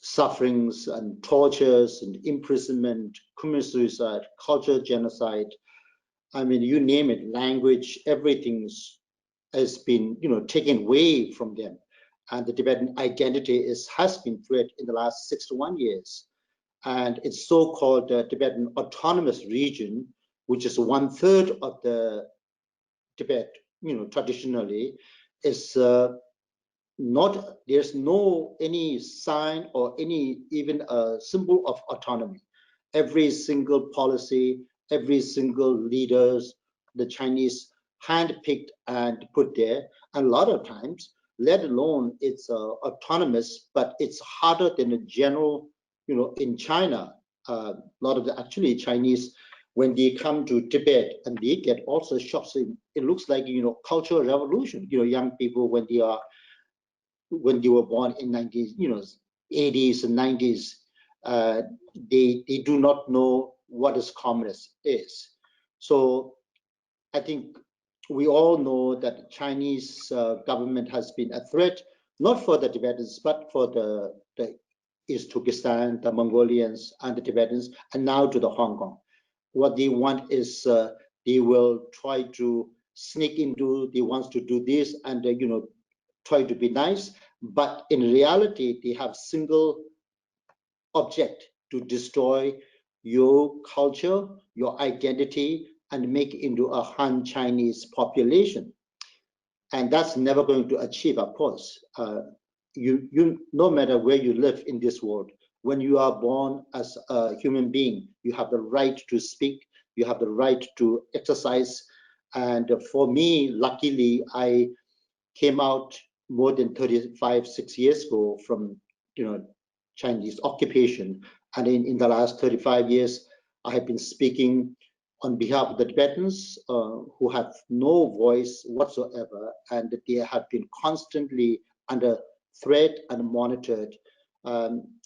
sufferings and tortures and imprisonment, communist suicide, cultural genocide. I mean, you name it, language, everything's has been, taken away from them. And the Tibetan identity has been threatened in the last 61 years. And it's so-called Tibetan Autonomous Region, which is 1/3 of the Tibet, traditionally, is there's no any sign or any even a symbol of autonomy. Every single policy, every single leaders, the Chinese handpicked and put there, and a lot of times, let alone it's autonomous, but it's harder than a general, in China. A lot of the actually Chinese, when they come to Tibet, and they get also shocked. It looks like cultural revolution. Young people when they were born in 80s and 90s, they do not know what is communist is. So I think we all know that the Chinese government has been a threat, not for the Tibetans, but for the East Turkestan, the Mongolians, and the Tibetans, and now to the Hong Kong. What they want is they will try to sneak into, they want to do this, and try to be nice, but in reality, they have single object to destroy your culture, your identity, and make it into a Han Chinese population. And that's never going to achieve, of course. You no matter where you live in this world, when you are born as a human being, you have the right to speak, you have the right to exercise. And for me, luckily, I came out more than 6 years ago from Chinese occupation, and in the last 35 years I have been speaking on behalf of the Tibetans who have no voice whatsoever, and they have been constantly under threat and monitored.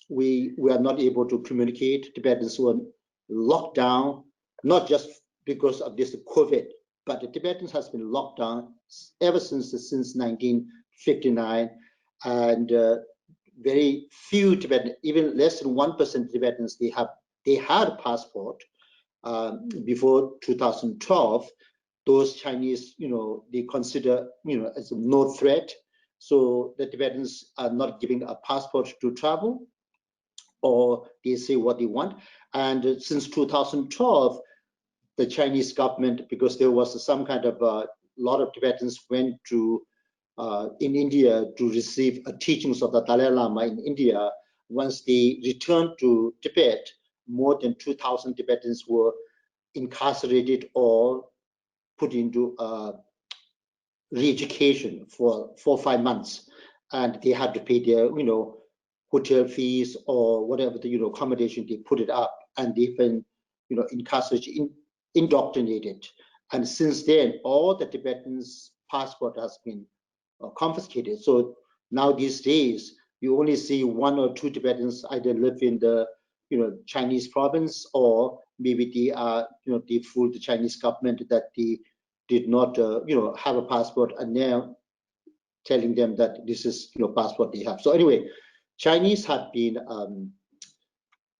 We are not able to communicate. Tibetans were locked down, not just because of this COVID, but the Tibetans has been locked down ever since 1959, and very few Tibetans, even less than 1% Tibetans, they had a passport before 2012. Those Chinese, they consider as a no threat, so the Tibetans are not giving a passport to travel, or they say what they want. And since 2012, the Chinese government, because there was some kind of a lot of Tibetans went to in India to receive teachings of the Dalai Lama in India. Once they returned to Tibet, more than 2,000 Tibetans were incarcerated or put into re-education for 4 or 5 months, and they had to pay their, hotel fees or whatever the, accommodation. They put it up, and they've been, incarcerated, indoctrinated. And since then, all the Tibetans' passport has been confiscated. So now these days, you only see 1 or 2 Tibetans either live in the, Chinese province, or maybe they are, they fooled the Chinese government that they did not, have a passport, and now telling them that this is, passport they have. So anyway, Chinese have been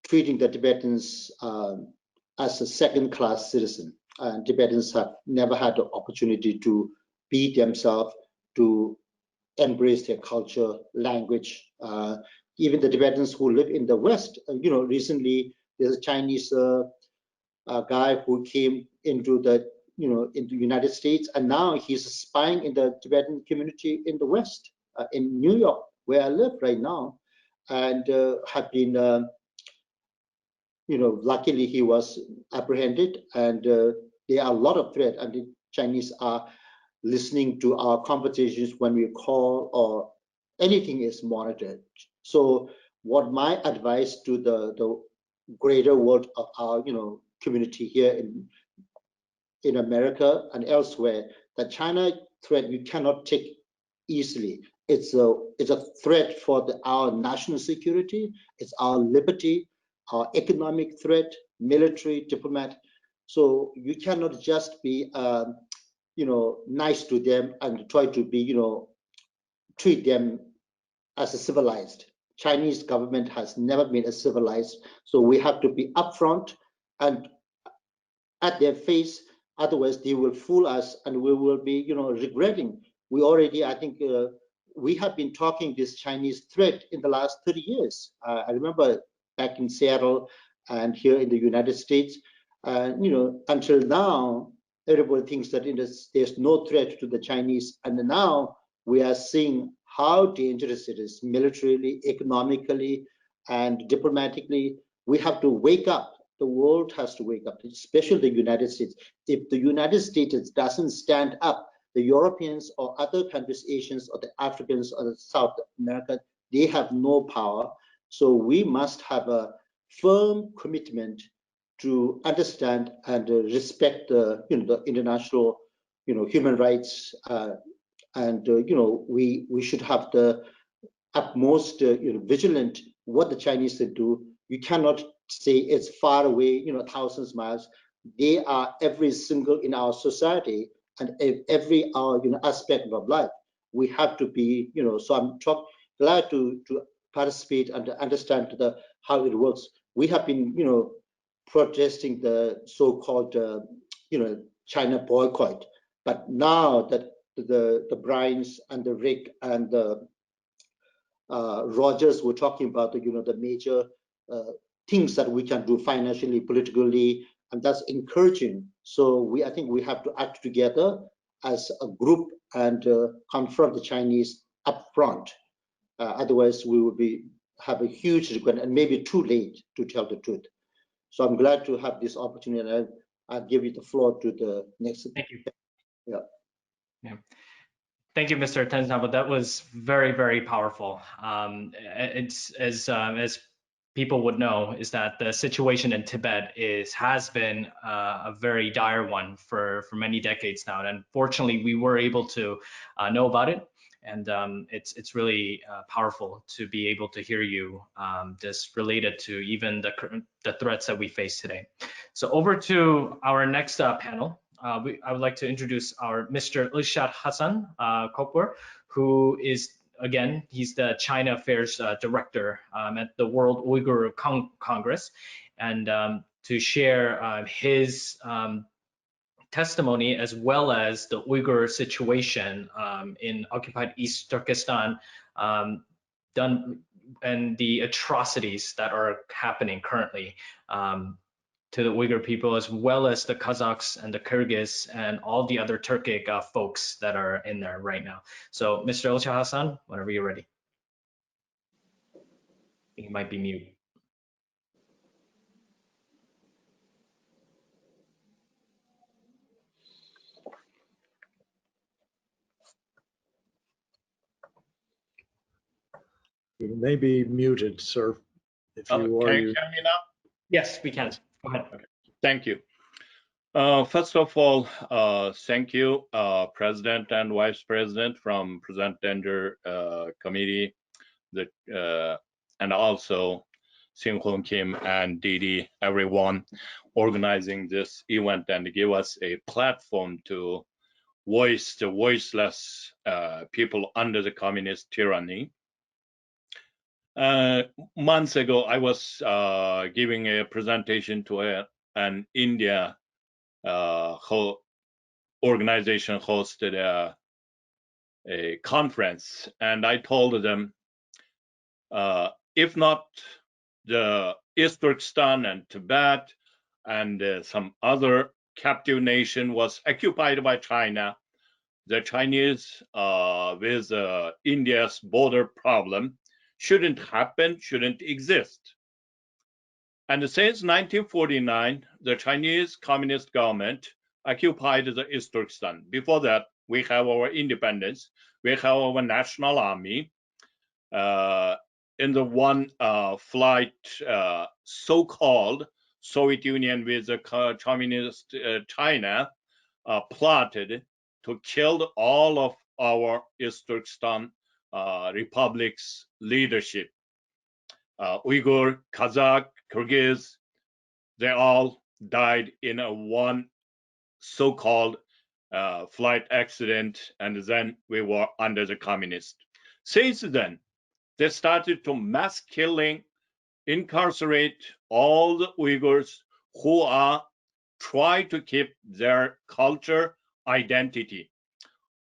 treating the Tibetans as a second-class citizen, and Tibetans have never had the opportunity to be themselves, to embrace their culture, language. Even the Tibetans who live in the West, recently there's a Chinese guy who came into the, into the United States, and now he's spying in the Tibetan community in the West, in New York, where I live right now, and have been, luckily he was apprehended, and there are a lot of threats, and the Chinese are listening to our conversations when we call, or anything is monitored. So what my advice to the greater world of our, community here in America and elsewhere, that China threat you cannot take easily. It's a threat for our national security. It's our liberty, our economic threat, military, diplomat. So you cannot just be, nice to them and try to be, treat them as a civilized. Chinese government has never been a civilized. So we have to be upfront and at their face. Otherwise, they will fool us, and we will be, regretting. We already, I think, we have been talking this Chinese threat in the last 30 years. I remember back in Seattle and here in the United States, until now, everybody thinks that there's no threat to the Chinese, and now we are seeing how dangerous it is militarily, economically, and diplomatically. We have to wake up. The world has to wake up, especially the United States. If the United States doesn't stand up, the Europeans or other countries, Asians or the Africans or the South America, they have no power. So we must have a firm commitment to understand and respect the, the international, human rights, and we should have the utmost, vigilant what the Chinese do. You cannot say it's far away, thousands of miles. They are every single in our society and every aspect of life. We have to be, so I'm glad to participate and to understand how it works. We have been, protesting the so-called, China boycott, but now that the Bryans and the Rick and the Rogers were talking about the major things that we can do financially, politically, and that's encouraging. So I think we have to act together as a group and confront the Chinese up front. Otherwise, we will have a huge regret and maybe too late to tell the truth. So I'm glad to have this opportunity, and I'll give you the floor to the next. Thank you. Yeah. Thank you, Mr. Tenzabo. That was very, very powerful. It's as people would know, is that the situation in Tibet has been a very dire one for many decades now. And unfortunately, we were able to know about it. And it's really powerful to be able to hear you just related to even the threats that we face today. So over to our next panel. I would like to introduce our Mr. Ilshad Hassan Kopur, who is, again, he's the China Affairs Director at the World Uyghur Congress, and to share his testimony as well as the Uyghur situation in occupied East Turkestan and the atrocities that are happening currently to the Uyghur people, as well as the Kazakhs and the Kyrgyz and all the other Turkic folks that are in there right now. So Mr. Ilshad Hassan, whenever you're ready. You might be mute. You may be muted, sir. If Oh, you can are, you you. hear me now? Yes, we can. Go ahead. Thank you. First of all, thank you, President and Vice President from Present Danger Committee, and also Sing-Hun Kim and Didi, everyone organizing this event and give us a platform to voice the voiceless people under the communist tyranny. Months ago, I was giving a presentation to an India organization hosted a conference, and I told them, if not the East Turkestan and Tibet and some other captive nation was occupied by China, the Chinese with India's border problem shouldn't happen, shouldn't exist. And since 1949, the Chinese Communist government occupied the East Turkestan. Before that, we have our independence, we have our national army. In the one flight, so-called Soviet Union with the communist China plotted to kill all of our East Turkestan republic's leadership. Uyghur, Kazakh, Kyrgyz, they all died in a one so-called flight accident, and then we were under the communist. Since then, they started to mass killing, incarcerate all the Uyghurs who are trying to keep their culture, identity.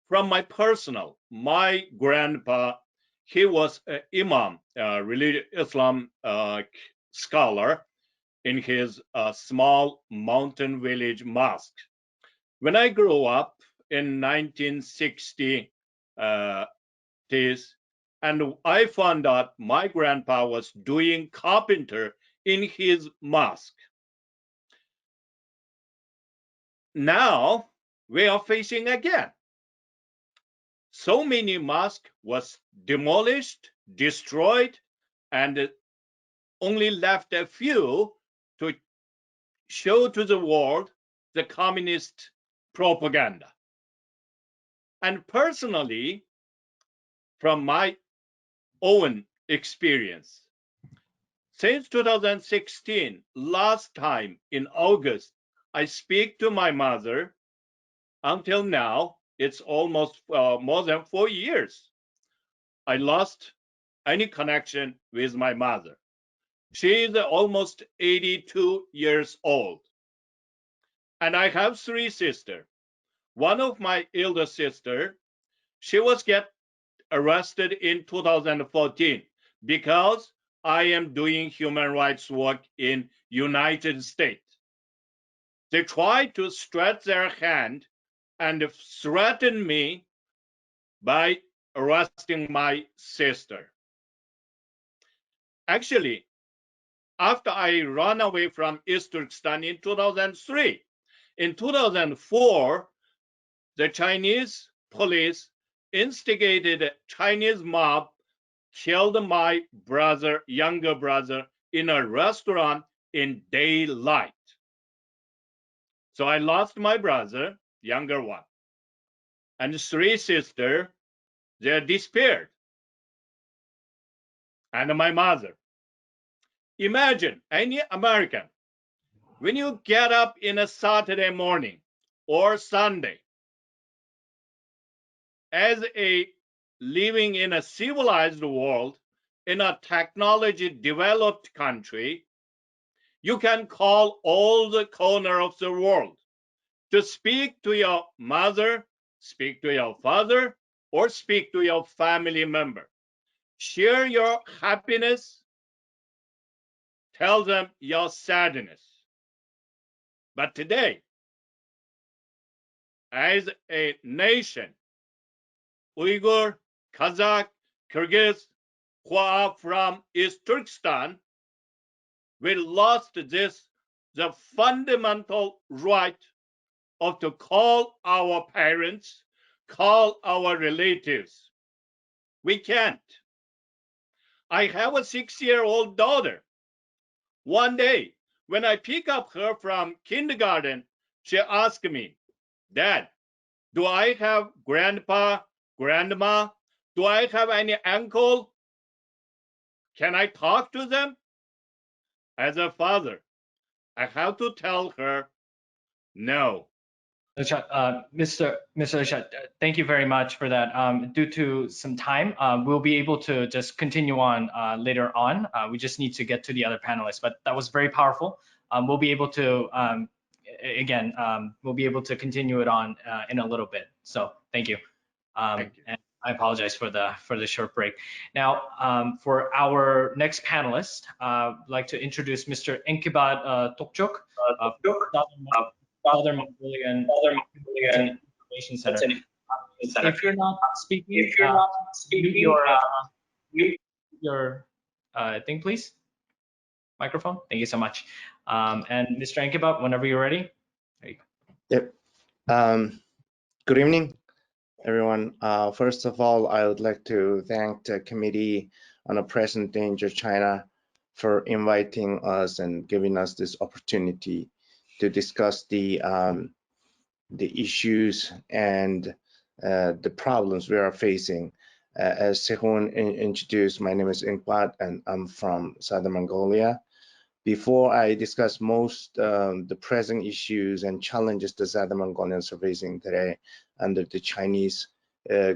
From my grandpa, he was an imam, religious Islam scholar in his small mountain village mosque. When I grew up in 1960s, and I found out my grandpa was doing carpenter in his mosque. Now we are facing again. So many mosques was demolished, destroyed, and only left a few to show to the world the communist propaganda. And personally, from my own experience, since 2016, last time in August, I speak to my mother. Until now, it's almost more than 4 years. I lost any connection with my mother. She is almost 82 years old. And I have 3 sisters. One of my elder sister, she was arrested in 2014 because I am doing human rights work in United States. They tried to stretch their hand and threaten me by arresting my sister. Actually, after I ran away from East Turkestan in 2003, in 2004, the Chinese police instigated a Chinese mob, killed my brother, younger brother, in a restaurant in daylight. So I lost my brother, younger one, and 3 sisters, they disappeared. And my mother. Imagine any American, when you get up in a Saturday morning or Sunday, as a living in a civilized world, in a technology developed country, you can call all the corner of the world to speak to your mother, speak to your father, or speak to your family member. Share your happiness, tell them your sadness. But today, as a nation, Uyghur, Kazakh, Kyrgyz, who are from East Turkestan, we lost the fundamental right of to call our parents, call our relatives. We can't. I have a 6-year-old daughter. One day, when I pick up her from kindergarten, she asked me, Dad, do I have grandpa, grandma? Do I have any uncle? Can I talk to them? As a father, I have to tell her, no. Mr. Shah, thank you very much for that. Due to some time, we'll be able to just continue on later on. We just need to get to the other panelists, but that was very powerful. We'll be able to, again, we'll be able to continue it on in a little bit. So thank you. Thank you. And I apologize for the short break. Now, for our next panelist, I'd like to introduce Mr. Enkibat Tokchok, Southern Mongolian Information Center. If you're not speaking, mute your thing, please. Microphone. Thank you so much. And Mr. Enkibat, whenever you're ready. There you go. Yep. Good evening, everyone. First of all, I would like to thank the Committee on the Present Danger China for inviting us and giving us this opportunity to discuss the issues and the problems we are facing. As Sehun introduced, my name is Enkibat and I'm from Southern Mongolia. Before I discuss most the present issues and challenges the Southern Mongolians are facing today under the Chinese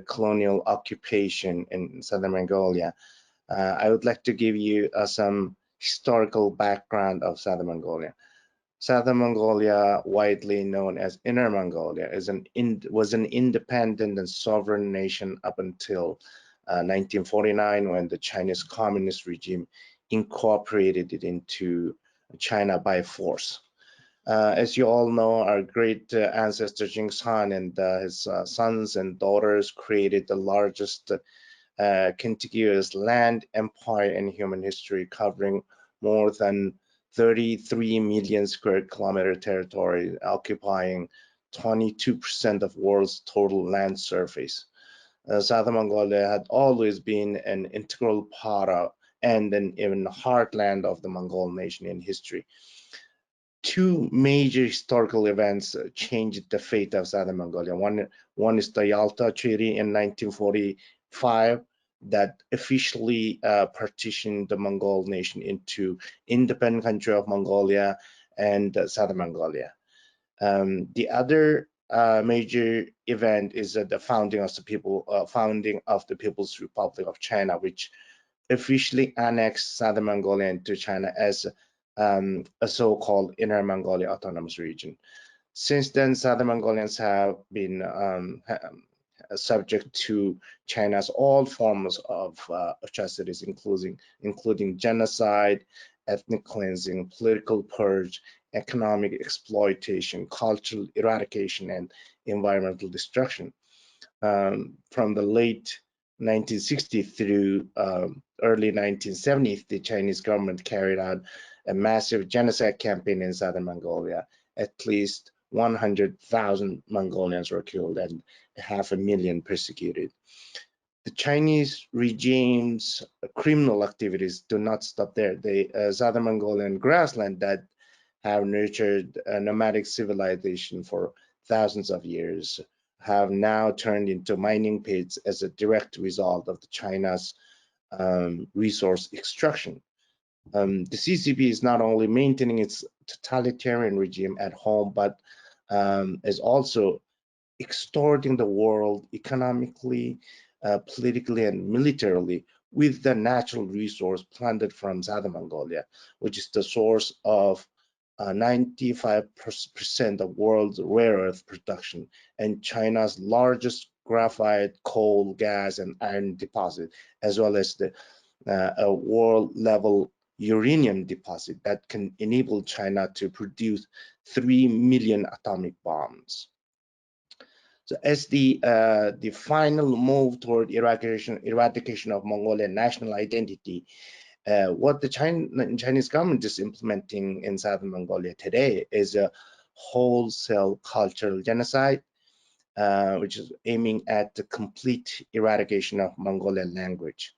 colonial occupation in Southern Mongolia, I would like to give you some historical background of Southern Mongolia. Southern Mongolia, widely known as Inner Mongolia, was an independent and sovereign nation up until 1949, when the Chinese communist regime incorporated it into China by force. As you all know, our great ancestor Genghis Khan and his sons and daughters created the largest contiguous land empire in human history, covering more than 33 million square kilometer territory, occupying 22% of world's total land surface. Southern Mongolia had always been an integral part of and an even heartland of the Mongol nation in history. Two major historical events changed the fate of Southern Mongolia. One is the Yalta Treaty in 1945 that officially partitioned the Mongol nation into independent country of Mongolia and Southern Mongolia. The other major event is the founding of the People's Republic of China, which officially annexed Southern Mongolia into China as a so-called Inner Mongolia Autonomous Region. Since then, Southern Mongolians have been subject to China's all forms of atrocities, including genocide, ethnic cleansing, political purge, economic exploitation, cultural eradication, and environmental destruction. From the late 1960s through early 1970s, the Chinese government carried out a massive genocide campaign in Southern Mongolia. At least 100,000 Mongolians were killed and 500,000 persecuted. The Chinese regime's criminal activities do not stop there. The Southern Mongolian grassland that have nurtured a nomadic civilization for thousands of years have now turned into mining pits as a direct result of China's resource extraction. The CCP is not only maintaining its totalitarian regime at home, but is also extorting the world economically, politically, and militarily with the natural resource plundered from Southern Mongolia, which is the source of 95% of world's rare earth production and China's largest graphite, coal, gas, and iron deposit, as well as the world-level uranium deposit that can enable China to produce 3 million atomic bombs. So as the final move toward eradication of Mongolian national identity, what the Chinese government is implementing in Southern Mongolia today is a wholesale cultural genocide, which is aiming at the complete eradication of Mongolian language.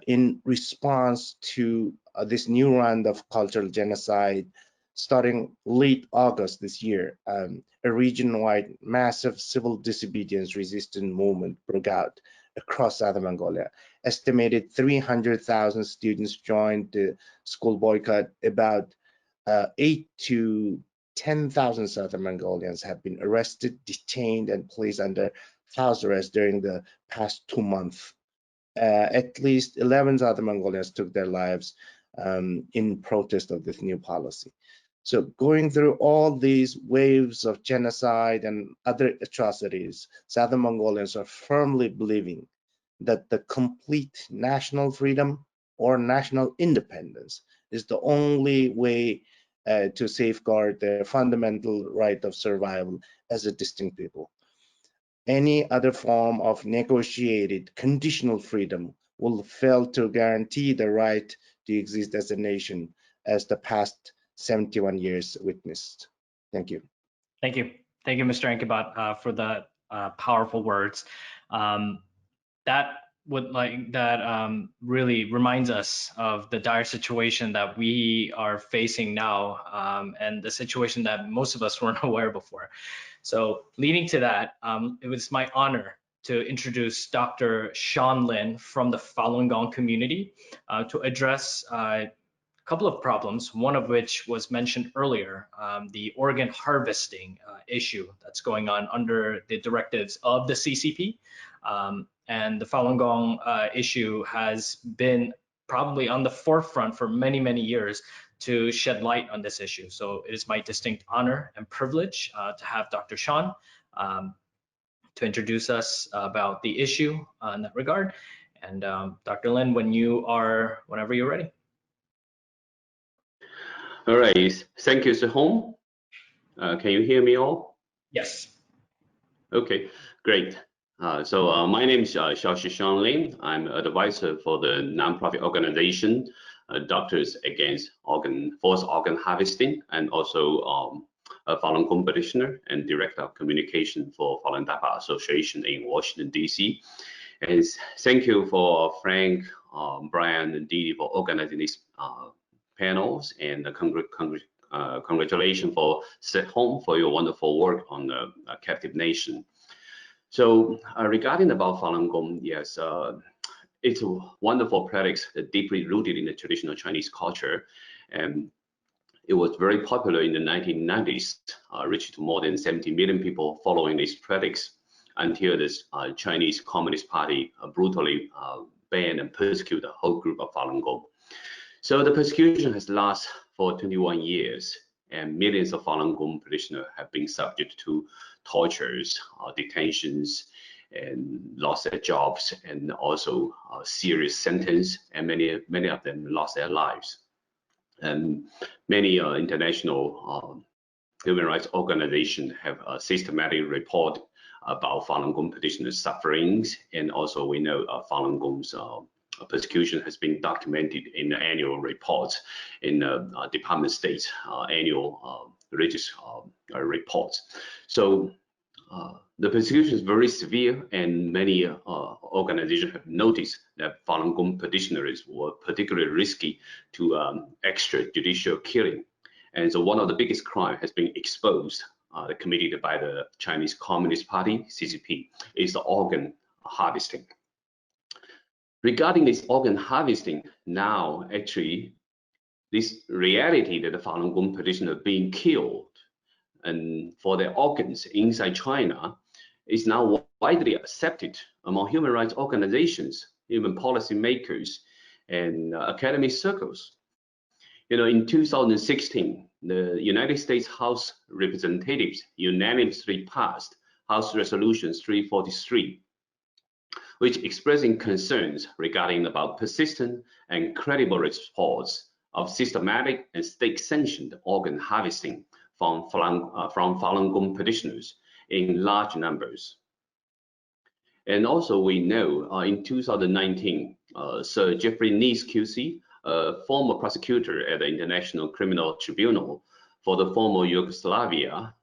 in response to this new round of cultural genocide, starting late August this year, a region-wide massive civil disobedience resistance movement broke out across southern Mongolia. Estimated 300,000 students joined the school boycott. About 8 to 10,000 southern Mongolians have been arrested, detained, and placed under house arrest during the past 2 months. At least 11 other Mongolians took their lives in protest of this new policy. So going through all these waves of genocide and other atrocities, Southern Mongolians are firmly believing that the complete national freedom or national independence is the only way to safeguard their fundamental right of survival as a distinct people. Any other form of negotiated conditional freedom will fail to guarantee the right to exist as a nation, as the past 71 years witnessed. Thank you. Thank you. Thank you, Mr. Ankibat, for the powerful words. That really reminds us of the dire situation that we are facing now, and the situation that most of us weren't aware before. So leading to that, it was my honor to introduce Dr. Sean Lin from the Falun Gong community to address a couple of problems, one of which was mentioned earlier, the organ harvesting issue that's going on under the directives of the CCP. And the Falun Gong issue has been probably on the forefront for many, many years to shed light on this issue. So it is my distinct honor and privilege to have Dr. Sean to introduce us about the issue in that regard. And Dr. Lin, whenever you're ready. All right, thank you, Sehong. Can you hear me all? Yes. Okay, great. So my name is Sean Lin. I'm an advisor for the nonprofit organization Doctors Against Forced Organ Harvesting, and also a Falun Gong practitioner and director of communication for Falun Dafa Association in Washington, D.C. And thank you for Frank, Brian, and Didi for organizing these panels, and congratulations for Sehong for your wonderful work on the captive nation. So regarding about Falun Gong, yes, it's a wonderful practice deeply rooted in the traditional Chinese culture, and it was very popular in the 1990s, reached more than 70 million people following this practice until this Chinese Communist Party brutally banned and persecuted the whole group of Falun Gong. So the persecution has lasted for 21 years, and millions of Falun Gong practitioners have been subject to tortures, detentions, and lost their jobs, and also serious sentence, and many of them lost their lives. And many international human rights organizations have systematically reported about Falun Gong practitioners' sufferings, and also we know Falun Gong's persecution has been documented in the annual reports in the Department of State's annual religious reports. So the persecution is very severe, and many organizations have noticed that Falun Gong practitioners were particularly risky to extrajudicial killing. And so one of the biggest crimes has been exposed, committed by the Chinese Communist Party, CCP, is the organ harvesting. Regarding this organ harvesting, now actually this reality that the Falun Gong practitioners are being killed and for their organs inside China is now widely accepted among human rights organizations, even policymakers, and academic circles. You know, in 2016, the United States House Representatives unanimously passed House Resolution 343, which expressing concerns regarding about persistent and credible reports of systematic and state-sanctioned organ harvesting from Falun Gong practitioners in large numbers. And also we know in 2019, Sir Jeffrey Nies QC, a former prosecutor at the International Criminal Tribunal for the former Yugoslavia,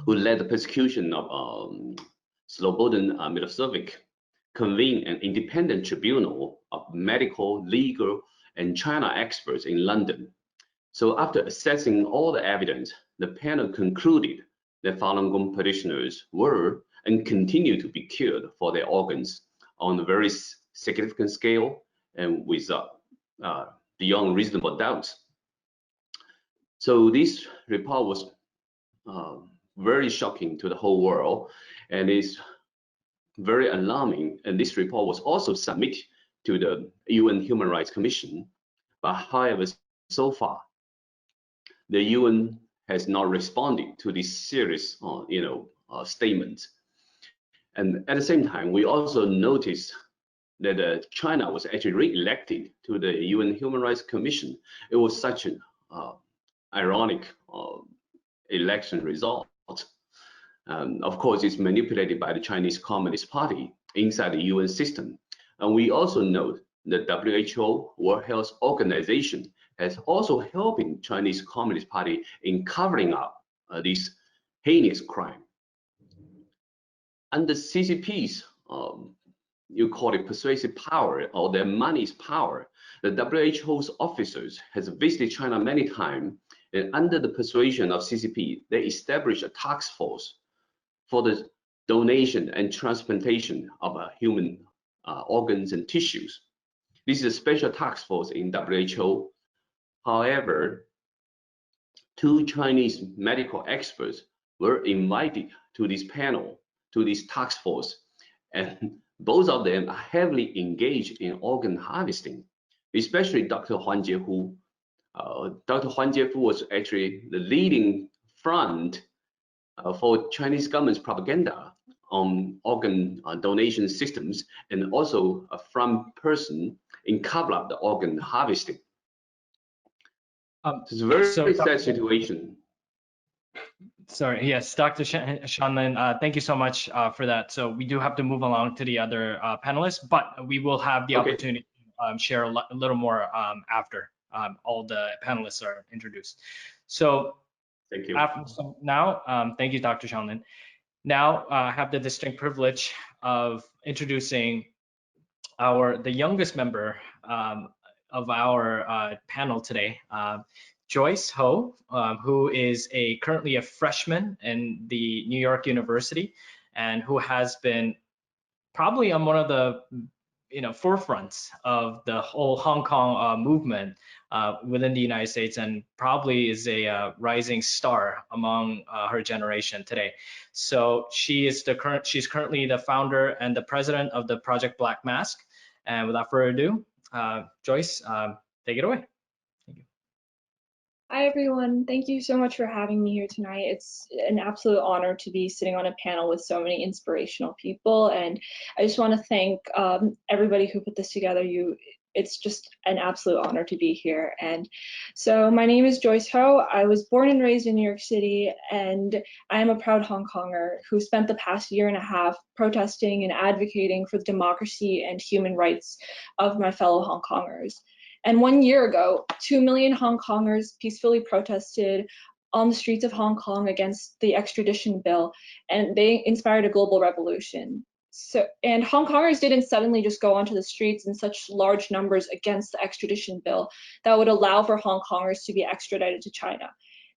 who led the persecution of Slobodan Milosevic, convene an independent tribunal of medical, legal, and China experts in London. So after assessing all the evidence, the panel concluded that Falun Gong practitioners were and continue to be cured for their organs on a very significant scale and with beyond reasonable doubt. So this report was very shocking to the whole world and is very alarming. And this report was also submitted to the UN Human Rights Commission. But however, so far, the UN has not responded to this serious, statement. And at the same time, we also noticed that China was actually re-elected to the UN Human Rights Commission. It was such an ironic election result. Of course, it's manipulated by the Chinese Communist Party inside the UN system. And we also note the WHO, World Health Organization, has also helping Chinese Communist Party in covering up this heinous crime. Under CCP's, you call it persuasive power or their money's power, the WHO's officers has visited China many times, and under the persuasion of CCP, they established a task force for the donation and transplantation of human organs and tissues. This is a special task force in WHO. However, 2 Chinese medical experts were invited to this panel, to this task force, and both of them are heavily engaged in organ harvesting, especially Dr. Huang Jiehu. Dr. Huang Jiehu was actually the leading front for Chinese government's propaganda on organ donation systems, and also a front person in cover up the organ harvesting. It's a very sad situation. Sorry, yes, Dr. Shanlin, thank you so much for that. So we do have to move along to the other panelists, but we will have the opportunity to share a little more after all the panelists are introduced. So thank you. Now, thank you, Dr. Shanlin. Now I have the distinct privilege of introducing the youngest member of our panel today, Joyce Ho, who is currently a freshman in the New York University, and who has been probably on one of the forefronts of the whole Hong Kong movement within the United States, and probably is a rising star among her generation today. So she's currently the founder and the president of the Project Black Mask. And without further ado, Joyce, take it away. Thank you. Hi, everyone. Thank you so much for having me here tonight. It's an absolute honor to be sitting on a panel with so many inspirational people. And I just want to thank everybody who put this together. It's just an absolute honor to be here. And so my name is Joyce Ho. I was born and raised in New York City, and I am a proud Hong Konger who spent the past 1.5 years protesting and advocating for the democracy and human rights of my fellow Hong Kongers. And 1 year ago, 2 million Hong Kongers peacefully protested on the streets of Hong Kong against the extradition bill, and they inspired a global revolution. And Hong Kongers didn't suddenly just go onto the streets in such large numbers against the extradition bill that would allow for Hong Kongers to be extradited to China.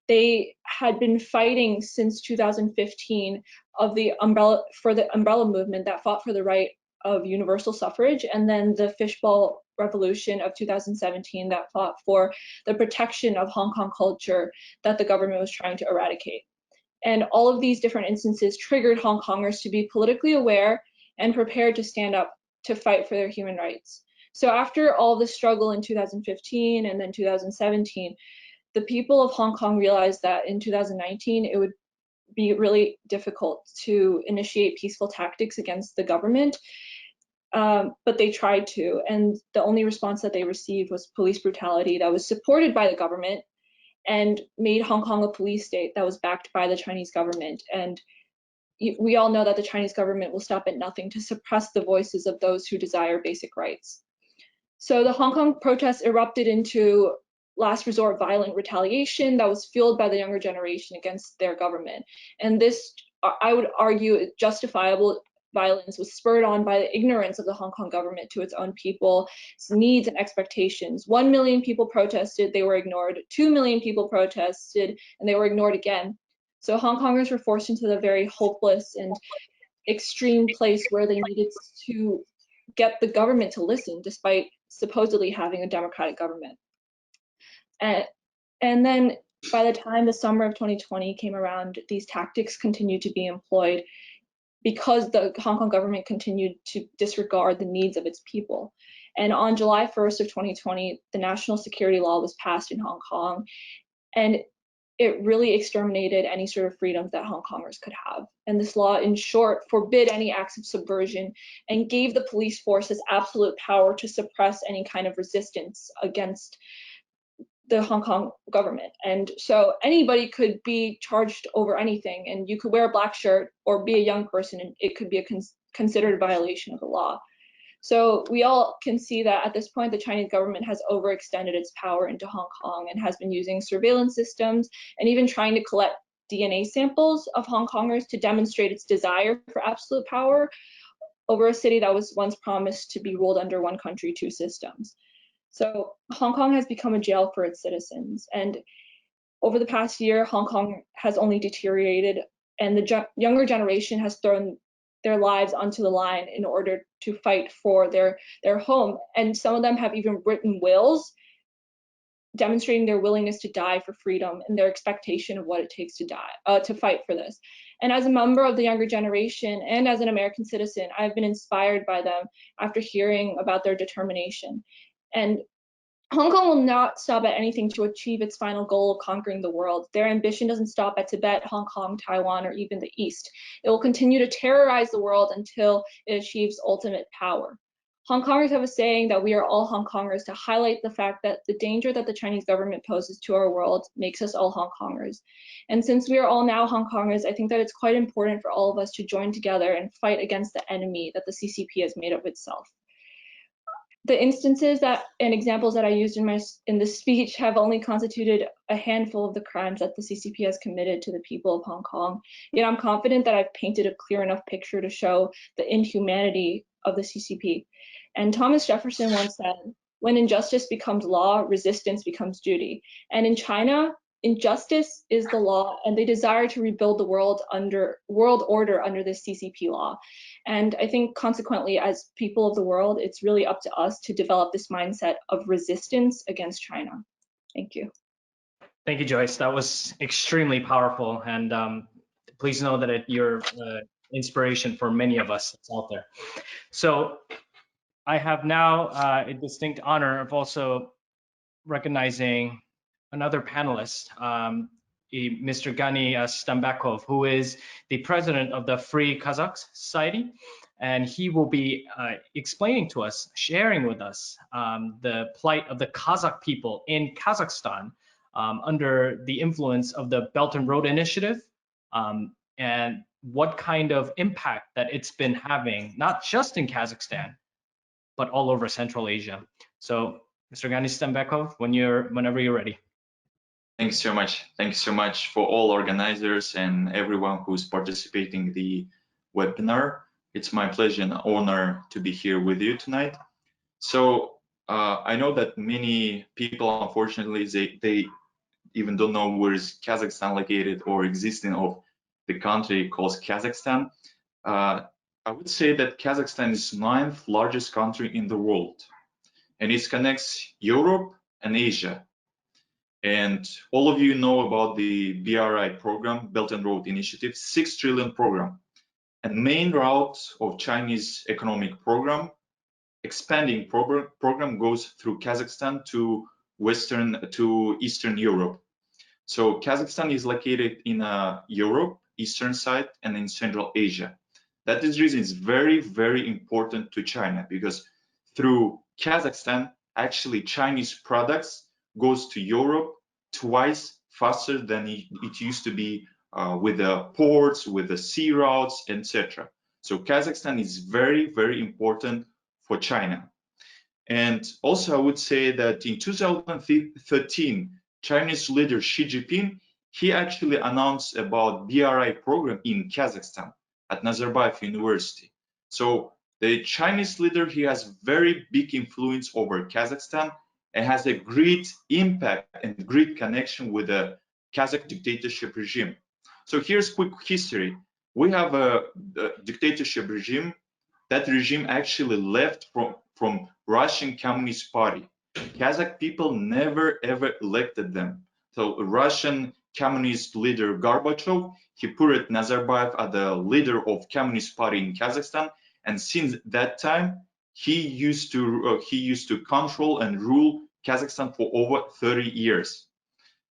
They had been fighting since 2015 for the umbrella movement that fought for the right of universal suffrage, and then the fishbowl revolution of 2017 that fought for the protection of Hong Kong culture that the government was trying to eradicate. And all of these different instances triggered Hong Kongers to be politically aware and prepared to stand up to fight for their human rights. So after all this struggle in 2015 and then 2017, the people of Hong Kong realized that in 2019 it would be really difficult to initiate peaceful tactics against the government. But they tried to, and the only response that they received was police brutality that was supported by the government and made Hong Kong a police state that was backed by the Chinese government. And we all know that the Chinese government will stop at nothing to suppress the voices of those who desire basic rights. So the Hong Kong protests erupted into last resort violent retaliation that was fueled by the younger generation against their government. And this, I would argue, is justifiable violence was spurred on by the ignorance of the Hong Kong government to its own people's needs and expectations. 1 million people protested, they were ignored. 2 million people protested, and they were ignored again. So Hong Kongers were forced into the very hopeless and extreme place where they needed to get the government to listen, despite supposedly having a democratic government. And then by the time the summer of 2020 came around, these tactics continued to be employed because the Hong Kong government continued to disregard the needs of its people. And on July 1st of 2020, the national security law was passed in Hong Kong, and it really exterminated any sort of freedoms that Hong Kongers could have. And this law, in short, forbid any acts of subversion and gave the police forces absolute power to suppress any kind of resistance against the Hong Kong government. And so anybody could be charged over anything, and you could wear a black shirt or be a young person, and it could be considered a violation of the law. So we all can see that at this point, the Chinese government has overextended its power into Hong Kong and has been using surveillance systems and even trying to collect DNA samples of Hong Kongers to demonstrate its desire for absolute power over a city that was once promised to be ruled under one country, two systems. So Hong Kong has become a jail for its citizens. And over the past year, Hong Kong has only deteriorated, and the younger generation has thrown their lives onto the line in order to fight for their home. And some of them have even written wills demonstrating their willingness to die for freedom and their expectation of what it takes to die, to fight for this. And as a member of the younger generation and as an American citizen, I've been inspired by them after hearing about their determination. And Hong Kong will not stop at anything to achieve its final goal of conquering the world. Their ambition doesn't stop at Tibet, Hong Kong, Taiwan, or even the East. It will continue to terrorize the world until it achieves ultimate power. Hong Kongers have a saying that we are all Hong Kongers to highlight the fact that the danger that the Chinese government poses to our world makes us all Hong Kongers. And since we are all now Hong Kongers, I think that it's quite important for all of us to join together and fight against the enemy that the CCP has made of itself. The instances and examples that I used in this speech have only constituted a handful of the crimes that the CCP has committed to the people of Hong Kong. Yet I'm confident that I've painted a clear enough picture to show the inhumanity of the CCP. And Thomas Jefferson once said, "When injustice becomes law, resistance becomes duty." And in China, injustice is the law, and they desire to rebuild the world order under this CCP law. And I think consequently, as people of the world, it's really up to us to develop this mindset of resistance against China. Thank you. Thank you, Joyce. That was extremely powerful. And please know that you're inspiration for many of us that's out there. So I have now a distinct honor of also recognizing another panelist, Mr. Gani Stambakov, who is the president of the Free Kazakh Society. And he will be explaining to us, sharing with us the plight of the Kazakh people in Kazakhstan under the influence of the Belt and Road Initiative, and what kind of impact that it's been having, not just in Kazakhstan, but all over Central Asia. So, Mr. Gani Stambakov, whenever you're ready. Thanks so much. Thank you so much for all organizers and everyone who's participating in the webinar. It's my pleasure and honor to be here with you tonight. So I know that many people, unfortunately, they even don't know where is Kazakhstan located or existing of the country called Kazakhstan. I would say that Kazakhstan is the 9th largest country in the world, and it connects Europe and Asia. And all of you know about the BRI program, Belt and Road Initiative, 6 trillion program, and main route of Chinese economic program, expanding program goes through Kazakhstan to Eastern Europe. So Kazakhstan is located in Europe, Eastern side, and in Central Asia. That is the reason it's very, very important to China, because through Kazakhstan, actually Chinese products goes to Europe twice faster than it used to be with the ports, with the sea routes, etc. So Kazakhstan is very, very important for China. And also I would say that in 2013, Chinese leader Xi Jinping, he actually announced about BRI program in Kazakhstan at Nazarbayev University. So the Chinese leader, he has very big influence over Kazakhstan and has a great impact and great connection with the Kazakh dictatorship regime. So here's quick history. We have a dictatorship regime. That regime actually left from Russian Communist Party. Kazakh people never ever elected them. So Russian Communist leader Gorbachev, he put Nazarbayev as the leader of Communist Party in Kazakhstan, and since that time he used to control and rule Kazakhstan for over 30 years.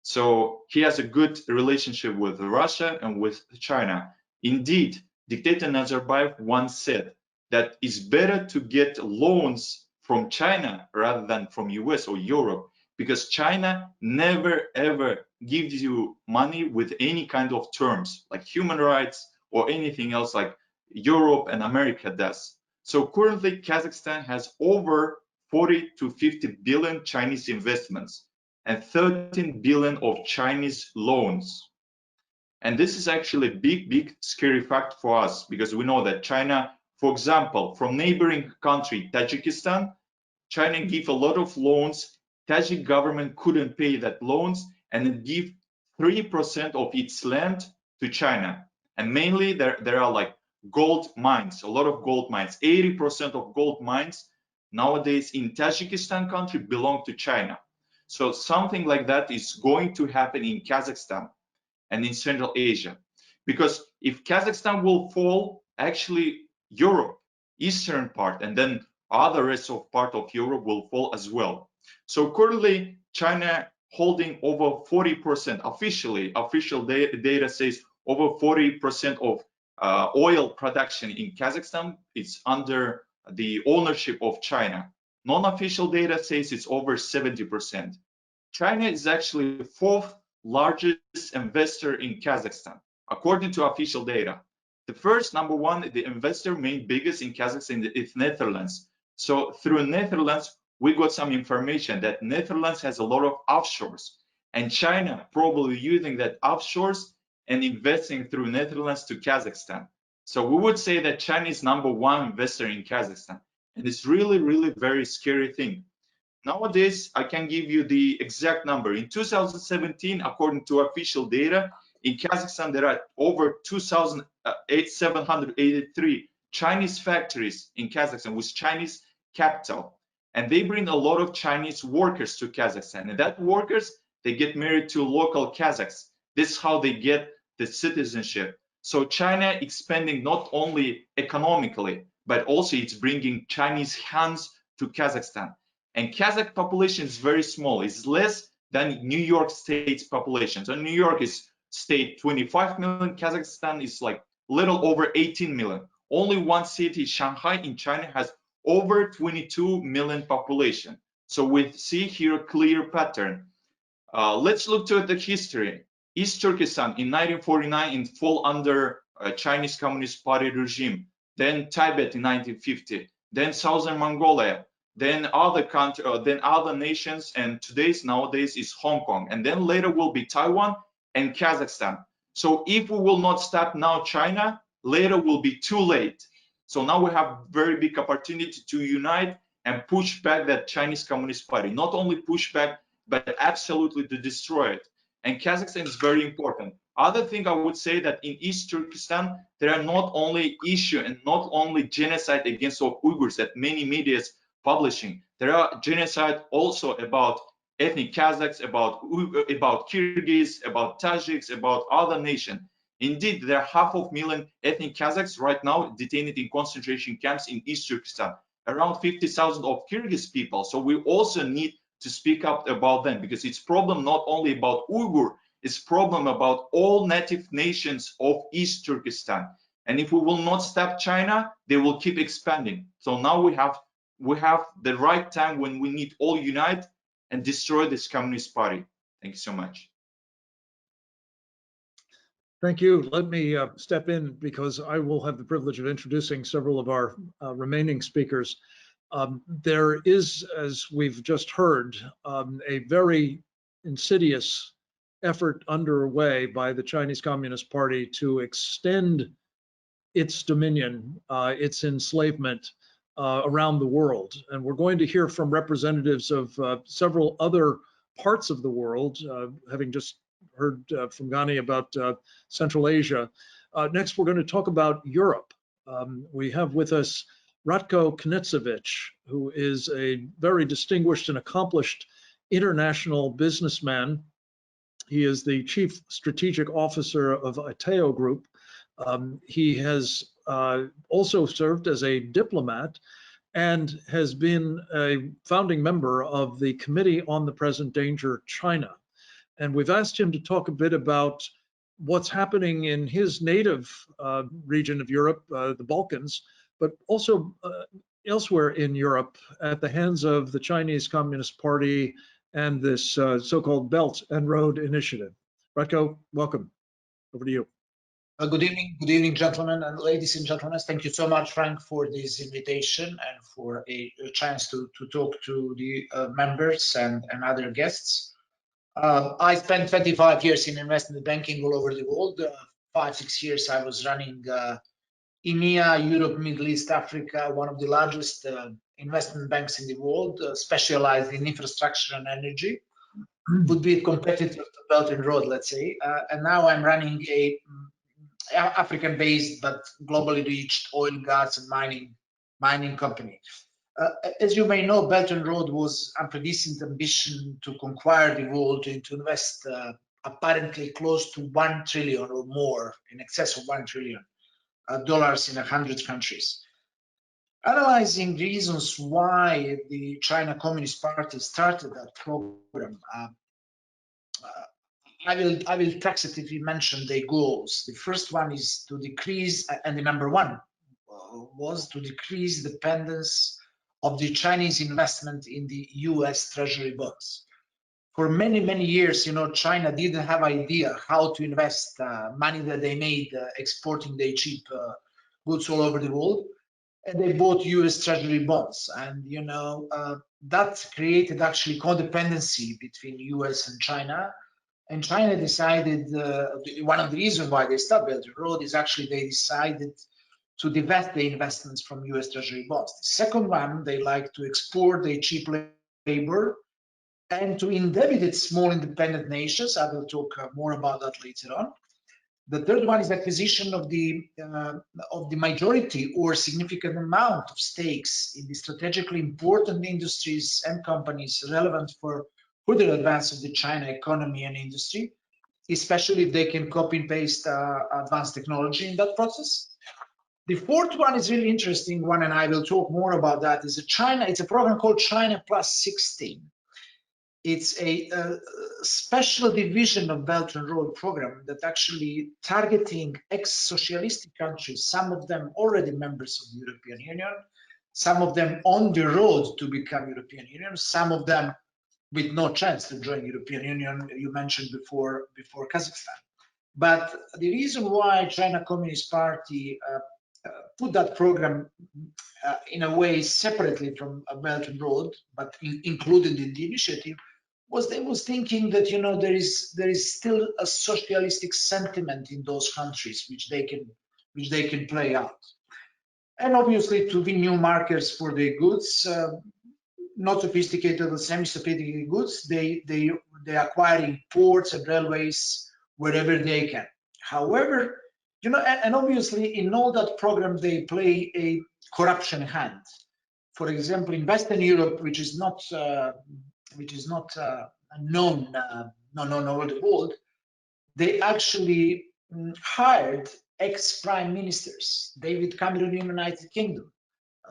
So he has a good relationship with Russia and with China. Indeed, dictator Nazarbayev once said that it's better to get loans from China rather than from US or Europe, because China never ever gives you money with any kind of terms like human rights or anything else like Europe and America does. So currently Kazakhstan has over 40 to 50 billion Chinese investments and 13 billion of Chinese loans. And this is actually a big scary fact for us, because we know that China, for example, from neighboring country Tajikistan, China give a lot of loans. Tajik government couldn't pay that loans and it give 3% of its land to China. And mainly there are like gold mines, a lot of gold mines. 80% of gold mines nowadays in Tajikistan country belong to China. So something like that is going to happen in Kazakhstan and in Central Asia. Because if Kazakhstan will fall, actually Europe, eastern part, and then other rest of part of Europe will fall as well. So currently China holding over 40%, official data says over 40% of oil production in Kazakhstan is under the ownership of China. Non-official data says it's over 70%. China is actually the fourth largest investor in Kazakhstan, according to official data. The first, number one, the investor main biggest in Kazakhstan is Netherlands. So through Netherlands, we got some information that Netherlands has a lot of offshores, and China probably using that offshores and investing through Netherlands to Kazakhstan. So we would say that China is number one investor in Kazakhstan. And it's really very scary thing. Nowadays, I can give you the exact number. In 2017, according to official data, in Kazakhstan, there are over 2,783 Chinese factories in Kazakhstan with Chinese capital. And they bring a lot of Chinese workers to Kazakhstan. And that workers, they get married to local Kazakhs. This is how they get the citizenship. So China expanding not only economically, but also it's bringing Chinese hands to Kazakhstan. And Kazakh population is very small. It's less than New York State's population. So New York is state 25 million. Kazakhstan is like little over 18 million. Only one city, Shanghai in China, has over 22 million population. So we see here a clear pattern. Let's look to the history. East Turkestan in 1949 it fall under Chinese Communist Party regime. Then Tibet in 1950. Then Southern Mongolia. Then other countries, then other nations, and nowadays is Hong Kong, and then later will be Taiwan and Kazakhstan. So if we will not stop now China, later will be too late. So now we have very big opportunity to unite and push back that Chinese Communist Party. Not only push back, but absolutely to destroy it. And Kazakhstan is very important. Other thing I would say that in East Turkestan, there are not only issue and not only genocide against the Uyghurs that many media publishing. There are genocide also about ethnic Kazakhs, about Kyrgyz, about Tajiks, about other nations. Indeed, there are 500,000 ethnic Kazakhs right now detained in concentration camps in East Turkestan, around 50,000 of Kyrgyz people. So we also need to speak up about them, because it's problem not only about Uyghur, it's problem about all native nations of East Turkestan. And if we will not stop China, they will keep expanding. So now we have the right time when we need all unite and destroy this Communist Party. Thank you so much. Thank you. Let me step in because I will have the privilege of introducing several of our remaining speakers. There is, as we've just heard, a very insidious effort underway by the Chinese Communist Party to extend its dominion, its enslavement around the world. And we're going to hear from representatives of several other parts of the world, having just heard from Ghani about Central Asia. Next, we're going to talk about Europe. We have with us Ratko Knitsevich, who is a very distinguished and accomplished international businessman. He is the Chief Strategic Officer of ITEO Group. He has also served as a diplomat and has been a founding member of the Committee on the Present Danger China. And we've asked him to talk a bit about what's happening in his native region of Europe, the Balkans, but also elsewhere in Europe at the hands of the Chinese Communist Party and this so-called Belt and Road Initiative. Ratko, welcome. Over to you. Good evening, gentlemen and ladies and gentlemen. Thank you so much, Frank, for this invitation and for a chance to talk to the members and other guests. I spent 25 years in investment banking all over the world. 5-6 years I was running EMEA, Europe, Middle East, Africa, one of the largest investment banks in the world, specialized in infrastructure and energy. Would be competitive to Belt and Road, let's say. And now I'm running a African-based but globally reached oil, gas, and mining company. As you may know, Belt and Road was unprecedented ambition to conquer the world and to invest apparently close to 1 trillion or more, in excess of $1 trillion dollars in 100 countries. Analyzing reasons why the China Communist Party started that program, I will taxatively mention their goals. The first one is to decrease, and the number one was to decrease dependence of the Chinese investment in the US Treasury bonds. For many, many years, you know, China didn't have idea how to invest money that they made exporting their cheap goods all over the world. And they bought US Treasury bonds. And, you know, that created actually codependency between US and China. And China decided, one of the reasons why they stopped Belt and Road is actually they decided to divest the investments from US Treasury bonds. The second one, they like to export their cheap labor and to indebted small independent nations. I will talk more about that later on. The third one is acquisition of the majority or significant amount of stakes in the strategically important industries and companies relevant for further advance of the China economy and industry, especially if they can copy and paste advanced technology in that process. The fourth one is really interesting one, and I will talk more about that. It's a program called China Plus 16. It's a special division of Belt and Road program that actually targeting ex-socialistic countries, some of them already members of the European Union, some of them on the road to become European Union, some of them with no chance to join European Union. You mentioned before Kazakhstan. But the reason why China Communist Party put that program in a way separately from Belt and Road, but included in the initiative, was they was thinking that, you know, there is still a socialistic sentiment in those countries which they can play out, and obviously to win new markets for their goods, not sophisticated or semi-sophisticated goods. They acquiring ports and railways wherever they can. However, you know, and obviously in all that program they play a corruption hand. For example, in Western Europe, which is not known all the world, they actually hired ex-prime ministers, David Cameron in the United Kingdom,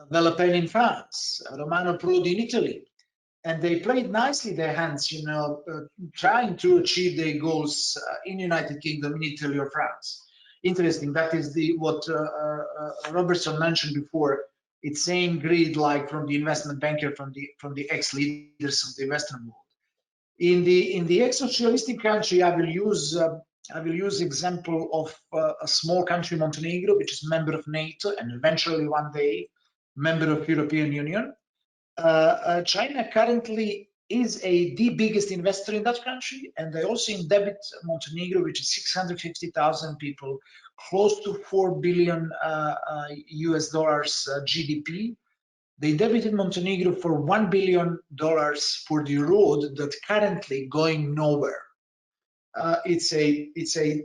Le Pen in France, Romano Prodi in Italy, and they played nicely their hands, you know, trying to achieve their goals in the United Kingdom, in Italy or France. Interesting. That is what Robertson mentioned before. It's same greed like from the investment banker, from the ex-leaders of the Western world. In the ex-socialistic country, I will use example of a small country, Montenegro, which is a member of NATO and eventually one day member of European Union. China currently is the biggest investor in that country, and they also indebted Montenegro, which is 650,000 people, close to $4 billion US dollars GDP. They debited Montenegro for $1 billion for the road that's currently going nowhere. It's a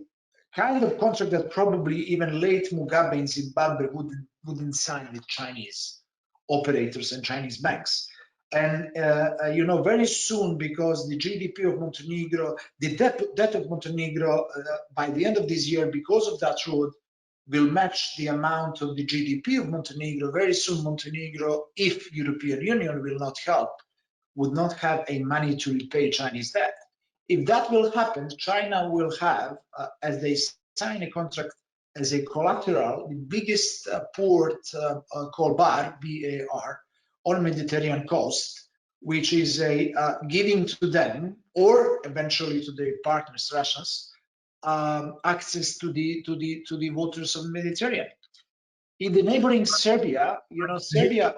kind of contract that probably even late Mugabe in Zimbabwe wouldn't sign with Chinese operators and Chinese banks. And very soon, because the GDP of Montenegro, the debt of Montenegro by the end of this year, because of that road, will match the amount of the GDP of Montenegro. Very soon, Montenegro, if European Union will not help, would not have a money to repay Chinese debt. If that will happen, China will have, as they sign a contract as a collateral, the biggest port called BAR, B-A-R, on Mediterranean coast, which is a giving to them, or eventually to their partners, Russians, access to the waters of the Mediterranean. In the neighboring Serbia, Serbia.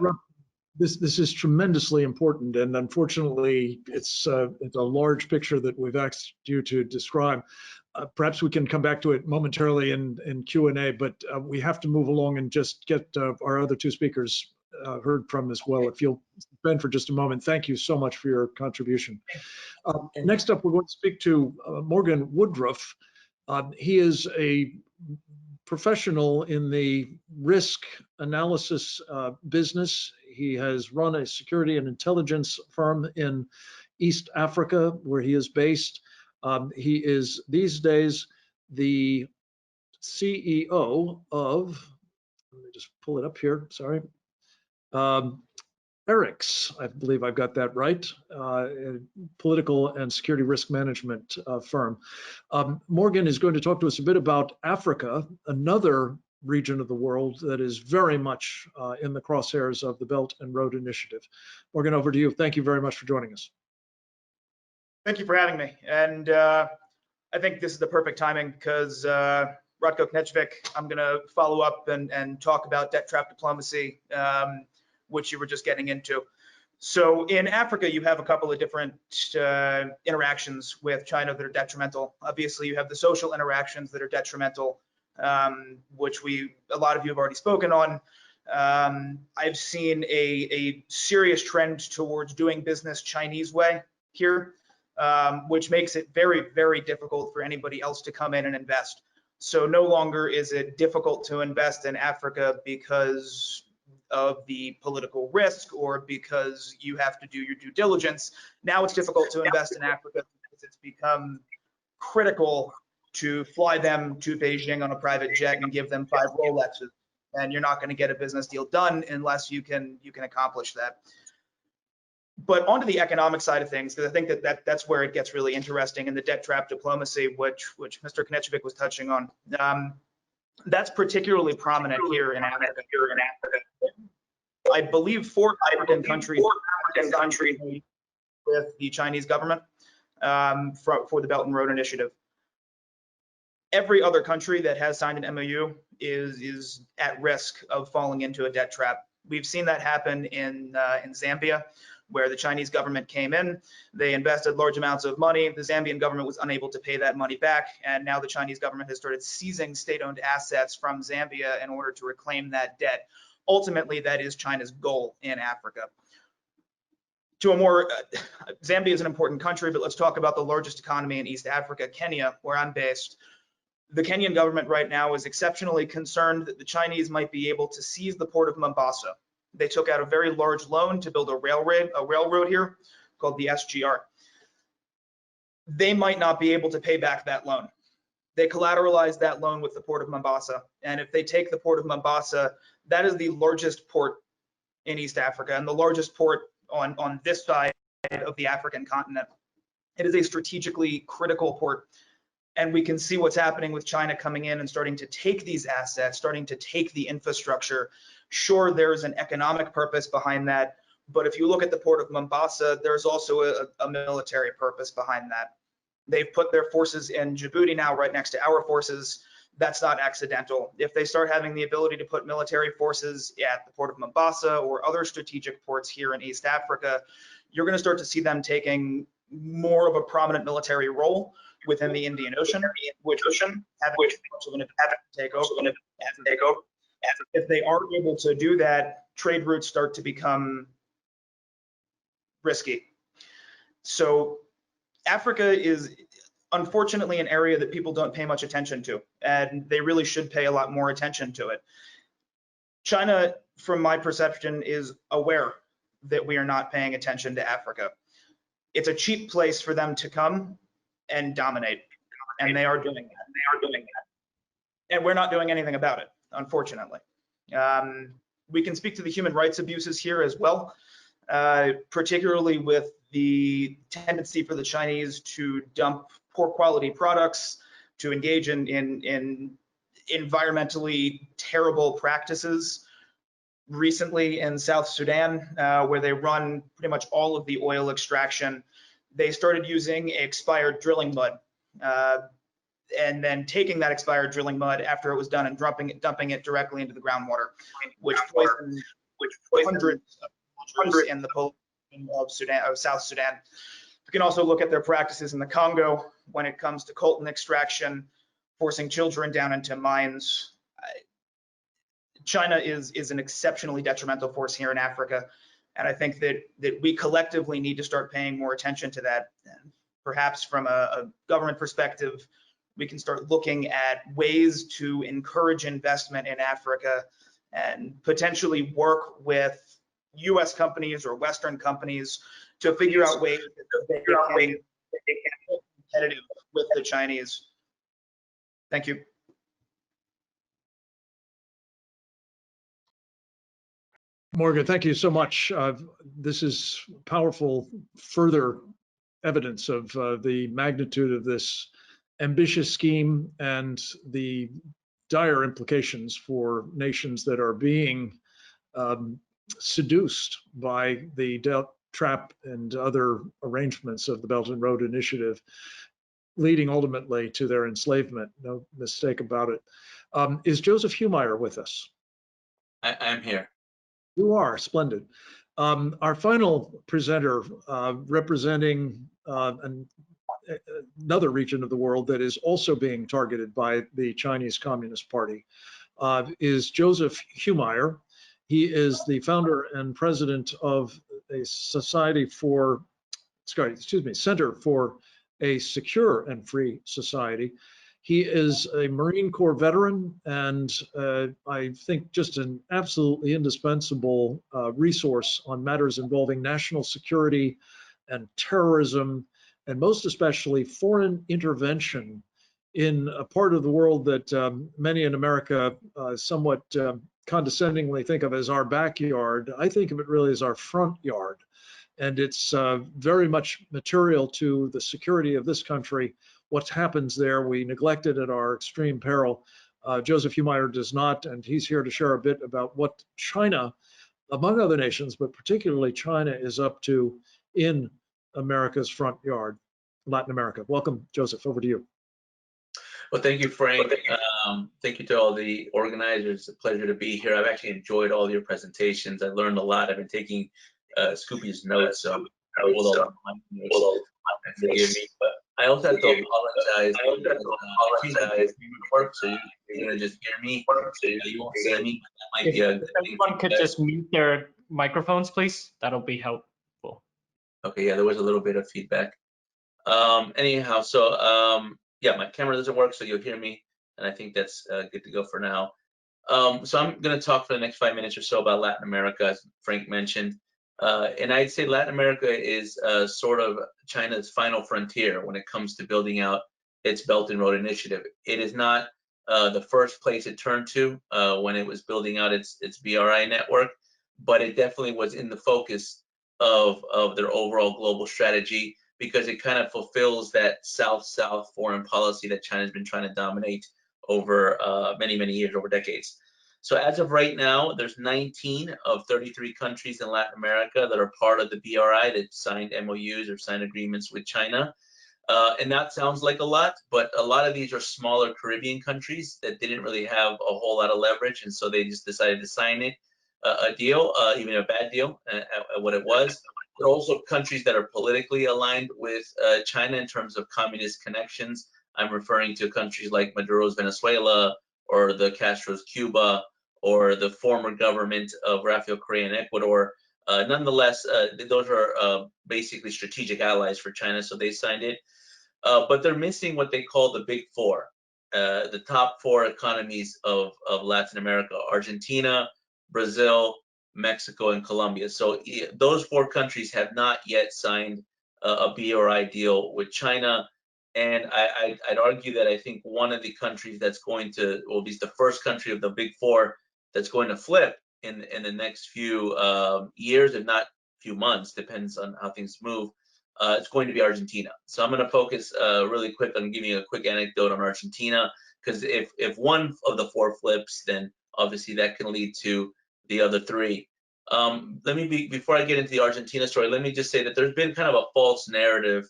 This is tremendously important, and unfortunately, it's a large picture that we've asked you to describe. Perhaps we can come back to it momentarily in Q&A, but we have to move along and just get our other two speakers heard from as well. If you'll spend for just a moment, thank you so much for your contribution. Next up, we're going to speak to Morgan Woodruff. He is a professional in the risk analysis business. He has run a security and intelligence firm in East Africa, where he is based. He is these days the CEO of, let me just pull it up here, sorry, ERICS, I believe I've got that right, political and security risk management firm. Morgan is going to talk to us a bit about Africa, another region of the world that is very much in the crosshairs of the Belt and Road Initiative. Morgan, over to you. Thank you very much for joining us. Thank you for having me. And I think this is the perfect timing because Ratko Knežević, I'm going to follow up and talk about debt trap diplomacy, which you were just getting into. So in Africa, you have a couple of different interactions with China that are detrimental. Obviously, you have the social interactions that are detrimental, which a lot of you have already spoken on. I've seen a serious trend towards doing business Chinese way here, which makes it very, very difficult for anybody else to come in and invest. So no longer is it difficult to invest in Africa because of the political risk or because you have to do your due diligence. Now it's difficult to invest in Africa because it's become critical to fly them to Beijing on a private jet and give them 5 Rolexes. And you're not going to get a business deal done unless you can accomplish that. But onto the economic side of things, because I think that's where it gets really interesting in the debt trap diplomacy, which Mr. Knežević was touching on. That's particularly prominent here in Africa. I believe 4 African countries with the Chinese government for the Belt and Road Initiative. Every other country that has signed an MOU is at risk of falling into a debt trap. We've seen that happen in Zambia, where the Chinese government came in, they invested large amounts of money, the Zambian government was unable to pay that money back, and now the Chinese government has started seizing state-owned assets from Zambia in order to reclaim that debt. Ultimately, that is China's goal in Africa. Zambia is an important country, but let's talk about the largest economy in East Africa, Kenya, where I'm based. The Kenyan government right now is exceptionally concerned that the Chinese might be able to seize the port of Mombasa. They took out a very large loan to build a railroad here called the SGR. They might not be able to pay back that loan. They collateralized that loan with the port of Mombasa. And if they take the port of Mombasa, that is the largest port in East Africa and the largest port on this side of the African continent. It is a strategically critical port. And we can see what's happening with China coming in and starting to take these assets, starting to take the infrastructure. Sure, there's an economic purpose behind that, but if you look at the port of Mombasa, there's also a military purpose behind that. They've put their forces in Djibouti now, right next to our forces. That's not accidental. If they start having the ability to put military forces at the port of Mombasa or other strategic ports here in East Africa, you're going to start to see them taking more of a prominent military role within the Indian Ocean, which have much of an take over. If they are able to do that, trade routes start to become risky. So Africa is unfortunately an area that people don't pay much attention to, and they really should pay a lot more attention to it. China, from my perception, is aware that we are not paying attention to Africa. It's a cheap place for them to come and dominate, and they are doing that. And we're not doing anything about it, unfortunately. We can speak to the human rights abuses here as well, particularly with the tendency for the Chinese to dump poor quality products, to engage in environmentally terrible practices. Recently in South Sudan, where they run pretty much all of the oil extraction, they started using expired drilling mud, and then taking that expired drilling mud after it was done and dumping it directly into the groundwater, which poisoned hundreds in the of South Sudan. We can also look at their practices in the Congo when it comes to coltan extraction, forcing children down into mines. China is an exceptionally detrimental force here in Africa, and I think that we collectively need to start paying more attention to that. And perhaps from a government perspective, we can start looking at ways to encourage investment in Africa and potentially work with U.S. companies or Western companies to figure out ways that they can be competitive with the Chinese. Thank you. Morgan, thank you so much. This is powerful further evidence of the magnitude of this ambitious scheme and the dire implications for nations that are being seduced by the trap and other arrangements of the Belt and Road Initiative, leading ultimately to their enslavement. No mistake about it. Is Joseph Humeyer with us? I'm here. You are, splendid. Our final presenter, representing another region of the world that is also being targeted by the Chinese Communist Party, is Joseph Humeyer. He is the founder and president of a Center for a Secure and Free Society. He is a Marine Corps veteran, and I think just an absolutely indispensable resource on matters involving national security and terrorism, and most especially foreign intervention in a part of the world that many in America somewhat condescendingly think of as our backyard. I think of it really as our front yard. And it's very much material to the security of this country. What happens there, we neglect it at our extreme peril. Joseph Humeyer does not, and he's here to share a bit about what China, among other nations, but particularly China, is up to in America's front yard, Latin America. Welcome, Joseph, over to you. Well, thank you, Frank. Thank you to all the organizers. It's a pleasure to be here. I've actually enjoyed all your presentations. I learned a lot. I've been taking Scoopy's notes, so forgive me. But I also have to apologize. So you're gonna just hear me. You won't see me. That might be a good thing. Everyone could just mute their microphones, please. That'll be helpful. Okay, yeah, there was a little bit of feedback. Anyhow, so yeah, my camera doesn't work, so you'll hear me, and I think that's good to go for now. So I'm going to talk for the next 5 minutes or so about Latin America, as Frank mentioned. And I'd say Latin America is sort of China's final frontier when it comes to building out its Belt and Road Initiative. It is not the first place it turned to when it was building out its BRI network, but it definitely was in the focus of their overall global strategy, because it kind of fulfills that South-South foreign policy that China's been trying to dominate over many, many years, over decades. So as of right now, there's 19 of 33 countries in Latin America that are part of the BRI that signed MOUs or signed agreements with China. And that sounds like a lot, but a lot of these are smaller Caribbean countries that didn't really have a whole lot of leverage, and so they just decided to sign a deal, even a bad deal, at what it was. There are also countries that are politically aligned with China in terms of communist connections. I'm referring to countries like Maduro's Venezuela, or the Castro's Cuba, or the former government of Rafael Correa in Ecuador. Nonetheless, those are basically strategic allies for China, so they signed it. But they're missing what they call the Big Four, the top four economies of Latin America: Argentina, Brazil, Mexico, and Colombia. So those four countries have not yet signed a BRI deal with China. And I'd argue that I think one of the countries that's going to, well, be the first country of the Big Four that's going to flip in the next few years, if not few months, depends on how things move. It's going to be Argentina. So I'm going to focus really quick on giving you a quick anecdote on Argentina, because if one of the four flips, then obviously that can lead to the other three. Before I get into the Argentina story, let me just say that there's been kind of a false narrative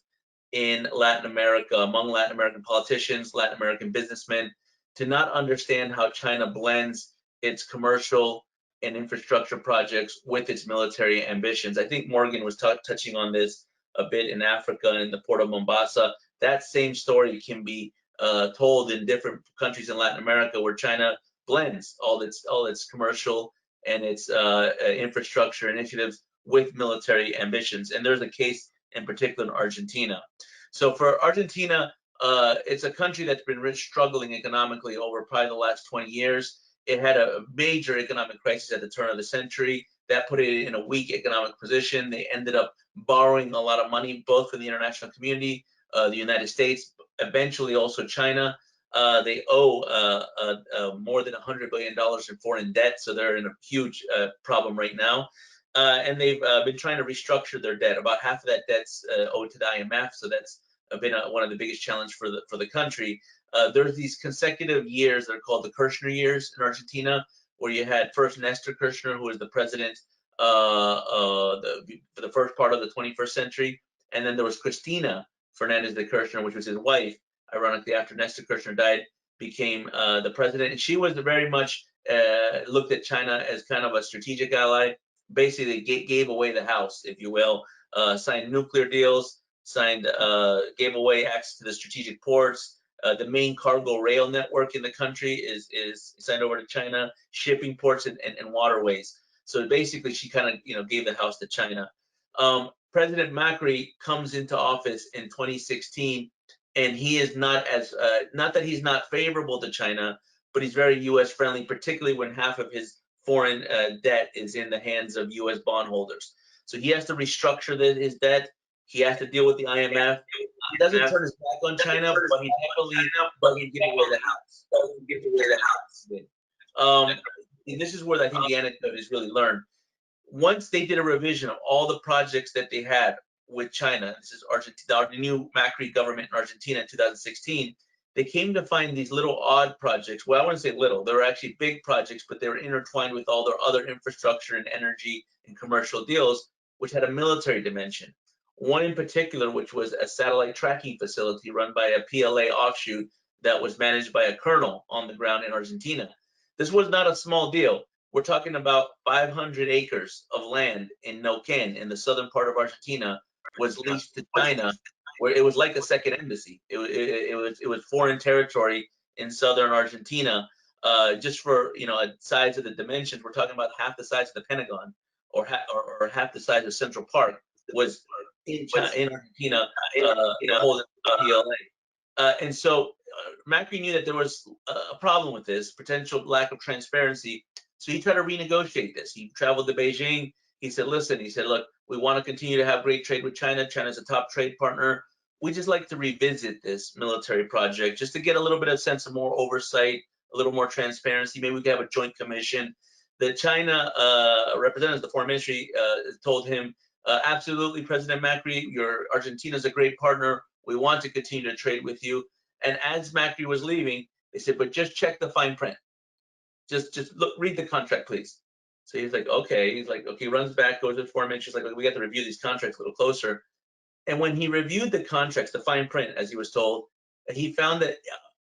in Latin America, among Latin American politicians, Latin American businessmen, to not understand how China blends its commercial and infrastructure projects with its military ambitions. I think Morgan was touching on this a bit in Africa and in the port of Mombasa. That same story can be told in different countries in Latin America, where China blends all its commercial and its infrastructure initiatives with military ambitions. And there's a case in particular in Argentina. So for Argentina, it's a country that's been struggling economically over probably the last 20 years. It had a major economic crisis at the turn of the century that put it in a weak economic position. They ended up borrowing a lot of money, both from the international community, the United States, eventually also China. They owe more than $100 billion in foreign debt, so they're in a huge problem right now. And they've been trying to restructure their debt. About half of that debt's owed to the IMF, so that's been one of the biggest challenges for the country. There's these consecutive years that are called the Kirchner years in Argentina, where you had first Nestor Kirchner, who was the president for the first part of the 21st century, and then there was Cristina Fernandez de Kirchner, which was his wife. Ironically, after Nestor Kirchner died, became the president, and she was very much looked at China as kind of a strategic ally. Basically, gave away the house, if you will, signed nuclear deals, gave away access to the strategic ports. The main cargo rail network in the country is signed over to China, shipping ports and waterways. So basically, she kind of gave the house to China. President Macri comes into office in 2016, and he is not that he's not favorable to China, but he's very U.S. friendly, particularly when half of his foreign debt is in the hands of U.S. bondholders. So he has to restructure his debt. He has to deal with the IMF. He doesn't turn his back on China, but he definitely give away the house. And this is where I think the anecdote is really learned. Once they did a revision of all the projects that they had with China, this is Argentina, the new Macri government in Argentina in 2016, they came to find these little odd projects. Well, I wouldn't say little, they were actually big projects, but they were intertwined with all their other infrastructure and energy and commercial deals, which had a military dimension. One in particular, which was a satellite tracking facility run by a PLA offshoot that was managed by a colonel on the ground in Argentina. This was not a small deal. We're talking about 500 acres of land in Neuquén, in the southern part of Argentina, was leased to China, where it was like a second embassy. It was foreign territory in southern Argentina. Just for a size of the dimensions, we're talking about half the size of the Pentagon, or half the size of Central Park was in Argentina, holding PLA. And so Macri knew that there was a problem with this, potential lack of transparency. So he tried to renegotiate this. He traveled to Beijing. He said, listen, look, we want to continue to have great trade with China. China's a top trade partner. We just like to revisit this military project just to get a little bit of sense of more oversight, a little more transparency. Maybe we could have a joint commission. The China representative, the foreign ministry, told him, absolutely, President Macri, Argentina's a great partner. We want to continue to trade with you. And as Macri was leaving, they said, but just check the fine print. Just look, read the contract, please. So he's like, okay. Runs back, goes to the foreign ministry. He's like, we got to review these contracts a little closer. And when he reviewed the contracts, the fine print, as he was told, he found that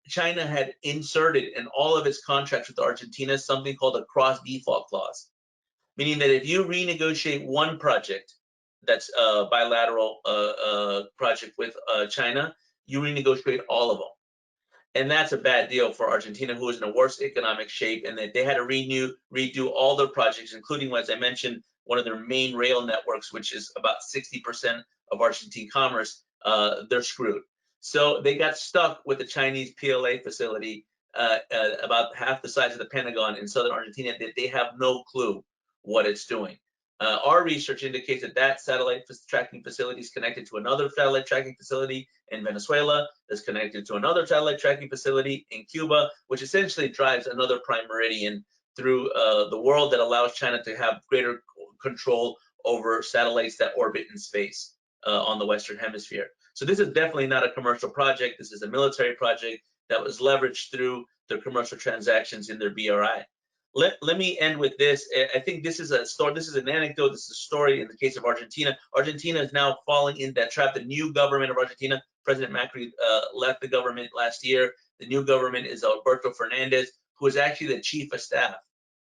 China had inserted in all of its contracts with Argentina something called a cross default clause, meaning that if you renegotiate one project that's a bilateral project with China, you renegotiate all of them. And that's a bad deal for Argentina, who is in a worse economic shape, and that they had to redo all their projects, including, as I mentioned, one of their main rail networks, which is about 60% of Argentine commerce. They're screwed. So they got stuck with the Chinese PLA facility, about half the size of the Pentagon in southern Argentina, that they have no clue what it's doing. Our research indicates that satellite tracking facility is connected to another satellite tracking facility in Venezuela, that's connected to another satellite tracking facility in Cuba, which essentially drives another prime meridian through the world that allows China to have greater control over satellites that orbit in space on the Western Hemisphere. So this is definitely not a commercial project. This is a military project that was leveraged through their commercial transactions in their BRI. Let me end with this. I think this is a story. This is an anecdote. This is a story in the case of Argentina. Argentina is now falling in that trap. The new government of Argentina, President Macri left the government last year. The new government is Alberto Fernandez, who is actually the chief of staff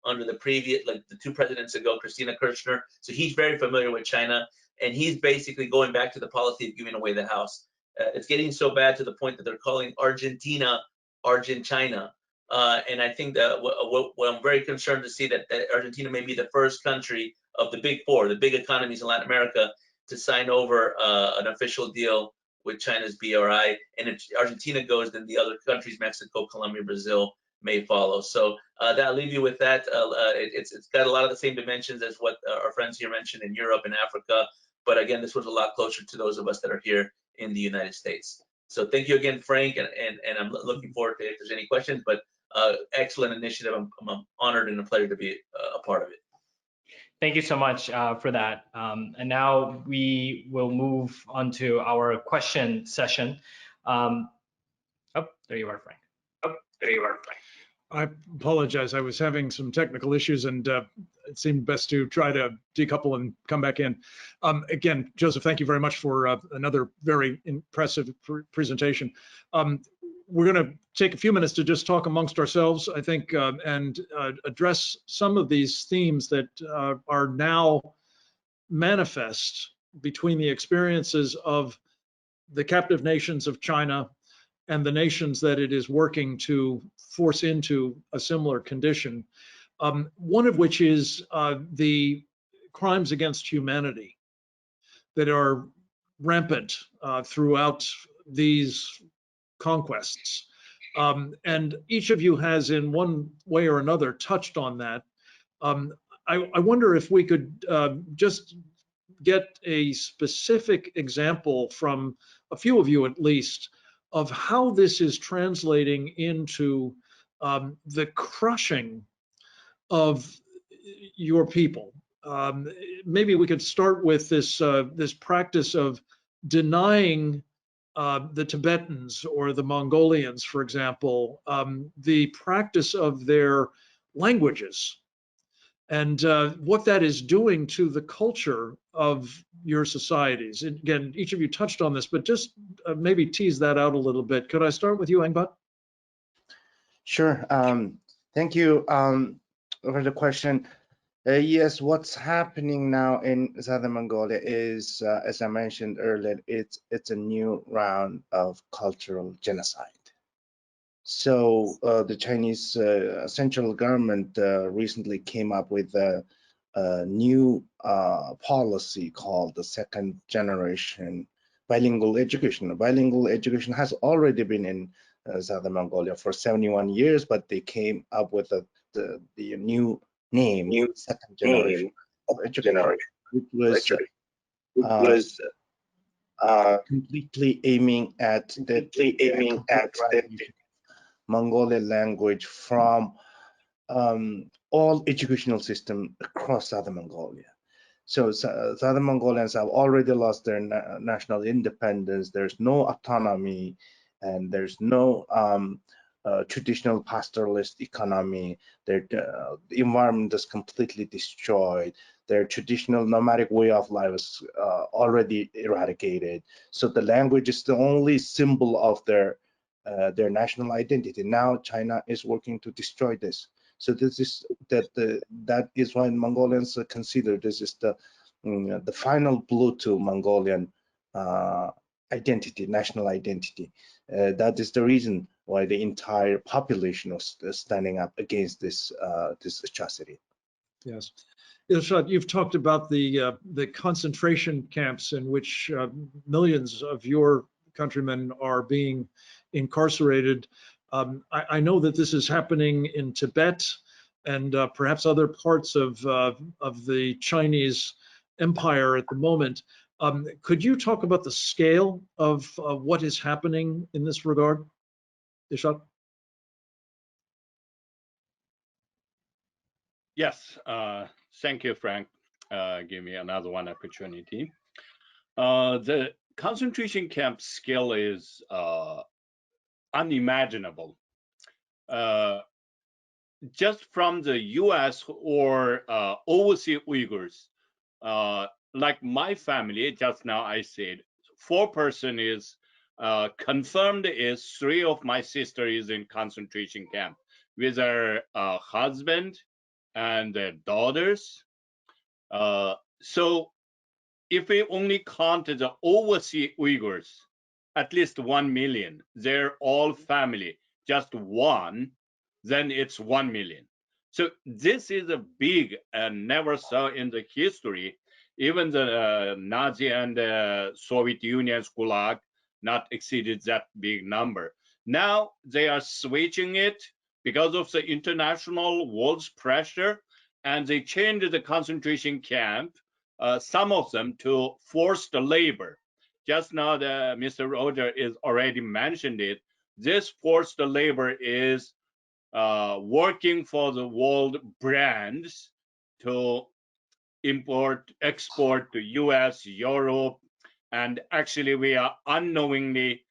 under the previous, like the 2 presidents ago, Cristina Kirchner. So he's very familiar with China, and he's basically going back to the policy of giving away the house. It's getting so bad to the point that they're calling Argentina Argentina. And I think that what I'm very concerned to see that Argentina may be the first country of the big 4, the big economies in Latin America, to sign over an official deal with China's BRI. And if Argentina goes, then the other countries, Mexico, Colombia, Brazil, may follow. So I'll leave you with that. It's got a lot of the same dimensions as what our friends here mentioned in Europe and Africa. But again, this was a lot closer to those of us that are here in the United States. So thank you again, Frank, and I'm looking forward to if there's any questions. But excellent initiative. I'm honored and a pleasure to be a part of it. Thank you so much for that. And now we will move on to our question session. Oh, there you are, Frank. I apologize. I was having some technical issues, and it seemed best to try to decouple and come back in. Again, Joseph, thank you very much for another very impressive presentation. We're going to take a few minutes to just talk amongst ourselves, I think, and address some of these themes that are now manifest between the experiences of the captive nations of China and the nations that it is working to force into a similar condition. One of which is the crimes against humanity that are rampant throughout these conquests. And each of you has in one way or another touched on that. I wonder if we could just get a specific example from a few of you at least of how this is translating into the crushing of your people. Maybe we could start with this this practice of denying the Tibetans or the Mongolians, for example, the practice of their languages and what that is doing to the culture of your societies. And again, each of you touched on this, but just maybe tease that out a little bit. Could I start with you, Engbat? Sure. Thank you for the question. Yes, what's happening now in Southern Mongolia is, as I mentioned earlier, it's a new round of cultural genocide. So the Chinese central government recently came up with a new policy called the second generation bilingual education. Bilingual education has already been in Southern Mongolia for 71 years, but they came up with the new name, second generation of education, which was completely aiming at the Mongolian language from all educational system across Southern Mongolia. So Southern Mongolians have already lost their national independence. There's no autonomy, and there's no traditional pastoralist economy. The environment is completely destroyed. Their traditional nomadic way of life is already eradicated. So the language is the only symbol of their national identity. Now China is working to destroy this. So this is that is why Mongolians consider this is the the final blow to Mongolian identity, national identity. That is the reason why the entire population was standing up against this this atrocity. Yes. Ilshad, you've talked about the concentration camps in which millions of your countrymen are being incarcerated. I know that this is happening in Tibet and perhaps other parts of the Chinese empire at the moment. Could you talk about the scale of what is happening in this regard, Ilshad? Yes, thank you, Frank. Give me another one opportunity. The concentration camp scale is unimaginable. Just from the US or overseas Uyghurs, like my family, just now I said, 4-person is confirmed is 3 of my sisters is in concentration camp with their husband and their daughters. So if we only count the overseas Uyghurs, at least 1 million, they're all family, just one, then it's 1 million. So this is a big and never saw in the history. Even the Nazi and Soviet Union's Gulag not exceeded that big number. Now they are switching it because of the international world's pressure, and they changed the concentration camp, some of them to forced labor. Just now, Mr. Roger is already mentioned it. This forced labor is working for the world brands to import, export to US, Europe, and actually we are unknowingly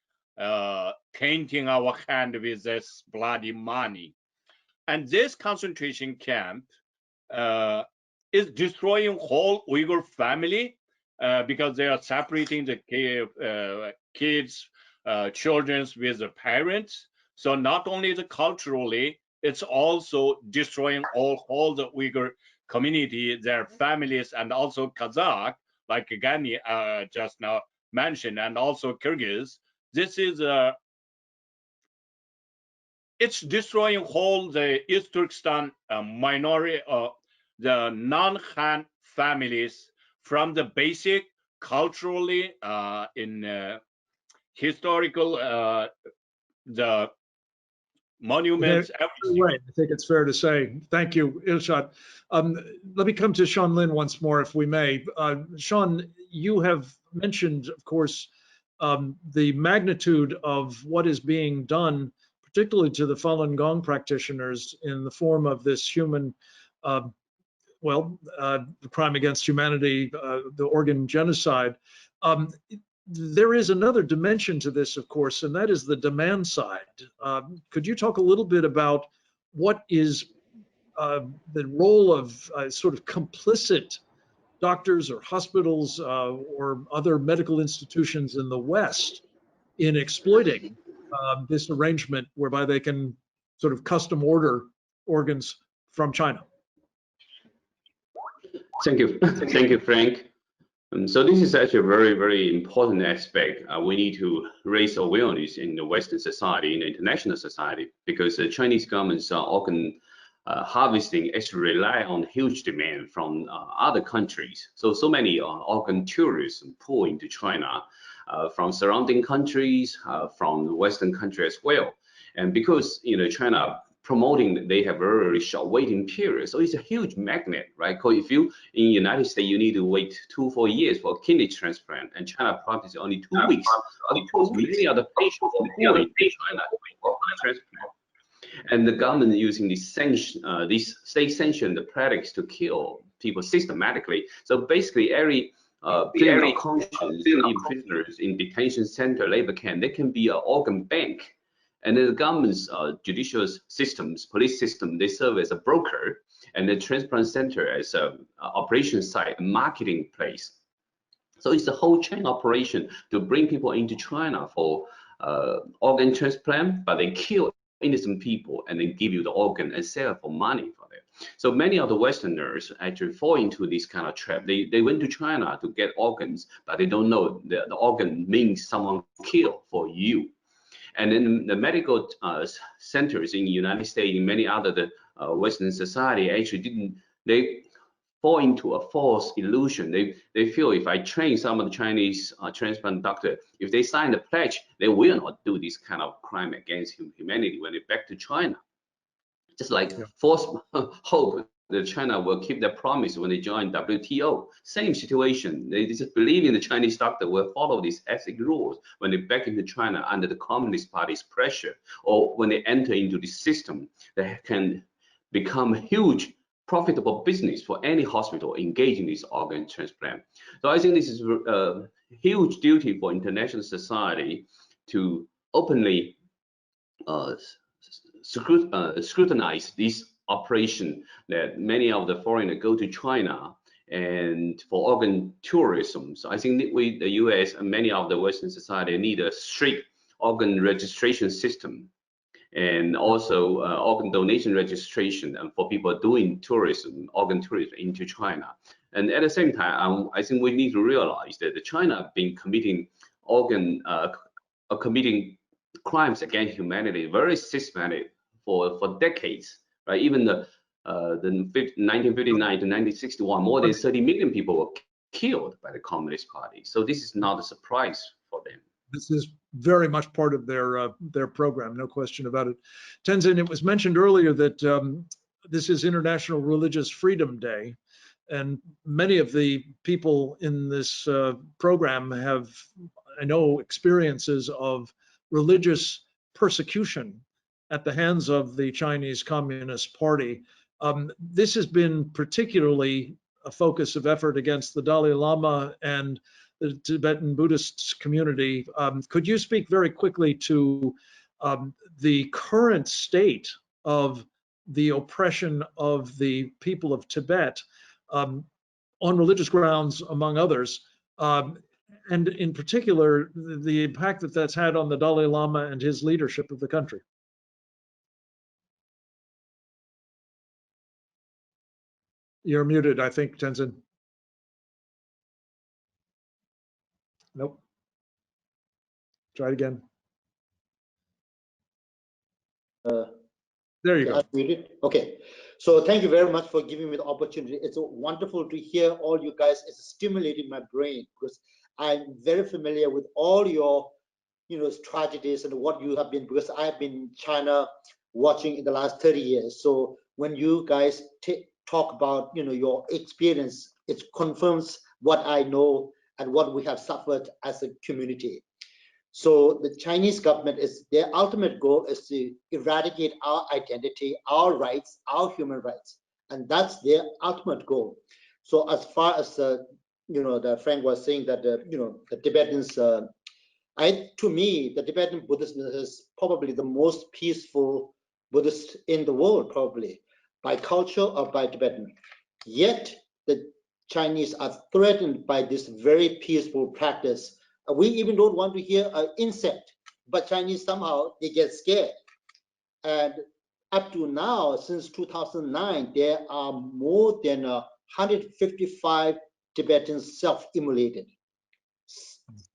painting our hand with this bloody money. And this concentration camp is destroying whole Uyghur family because they are separating the kids, children with the parents. So not only the culturally, it's also destroying all the Uyghur community, their families, and also Kazakh, like Gani just now mentioned, and also Kyrgyz. This is it's destroying whole the East Turkestan minority, the non-Han families from the basic culturally in historical the monuments. Right. I think it's fair to say. Thank you, Ilshad. Let me come to Sean Lin once more, if we may. Sean, you have mentioned, of course, the magnitude of what is being done, particularly to the Falun Gong practitioners in the form of this human, the crime against humanity, the organ genocide. There is another dimension to this, of course, and that is the demand side. Could you talk a little bit about what is the role of sort of complicit doctors or hospitals or other medical institutions in the West in exploiting this arrangement whereby they can sort of custom order organs from China? Thank you. Thank you, Frank. So this is actually a very, very important aspect. We need to raise awareness in the Western society, in the international society, because the Chinese government's organ harvesting actually rely on huge demand from other countries. So many organ tourists pour into China from surrounding countries, from the Western country as well. And because China promoting, they have very short waiting period, so it's a huge magnet, right? Because if you in the United States you need to wait 2-4 years for kidney transplant, and China practice only 2 weeks. Many other patients in China for transplant, and the government using these state-sanctioned practice to kill people systematically. So basically, every conscience prisoners in detention center, labor camp, they can be an organ bank. And the government's judicial systems, police system, they serve as a broker, and the transplant center as a operation site, a marketing place. So it's a whole chain operation to bring people into China for organ transplant, but they kill innocent people and then give you the organ and sell for money for them. So many of the Westerners actually fall into this kind of trap. They went to China to get organs, but they don't know the organ means someone killed for you. And then the medical centers in the United States, in many other Western society, actually they fall into a false illusion. They feel if I train some of the Chinese transplant doctor, if they sign the pledge, they will not do this kind of crime against humanity when they back to China. Just like false hope that China will keep their promise when they join WTO. Same situation. They just believe in the Chinese doctor will follow these ethic rules when they back into China under the Communist Party's pressure, or when they enter into this system that can become huge profitable business for any hospital engaged in this organ transplant. So I think this is a huge duty for international society to openly scrutinize this operation that many of the foreigners go to China and for organ tourism. So I think that the US and many of the Western society need a strict organ registration system, and also organ donation registration and for people doing tourism, organ tourism into China. And at the same time, I think we need to realize that China have been committing committing crimes against humanity, very systematic for decades, right? Even the 1959 to 1961, more than 30 million people were killed by the Communist Party. So this is not a surprise for them. This is very much part of their program, no question about it. Tenzin, it was mentioned earlier that this is International Religious Freedom Day, and many of the people in this program have, I know, experiences of religious persecution at the hands of the Chinese Communist Party. This has been particularly a focus of effort against the Dalai Lama and the Tibetan Buddhist community. Could you speak very quickly to the current state of the oppression of the people of Tibet on religious grounds, among others, and in particular, the impact that that's had on the Dalai Lama and his leadership of the country? You're muted, I think, Tenzin. Nope. Try it again. There you go. Muted. Okay. So thank you very much for giving me the opportunity. It's wonderful to hear all you guys. It's stimulating my brain because I'm very familiar with all your, tragedies and what you have been, because I've been in China watching in the last 30 years. So when you guys talk about, your experience, it confirms what I know and what we have suffered as a community. So the Chinese government their ultimate goal is to eradicate our identity, our rights, our human rights, and that's their ultimate goal. So as far as the Frank was saying that the Tibetans, to me, the Tibetan Buddhism is probably the most peaceful Buddhist in the world, probably by culture or by Tibetan. Yet the Chinese are threatened by this very peaceful practice. We even don't want to hear an insect, but Chinese somehow they get scared. And up to now, since 2009, there are more than 155 Tibetans self-immolated.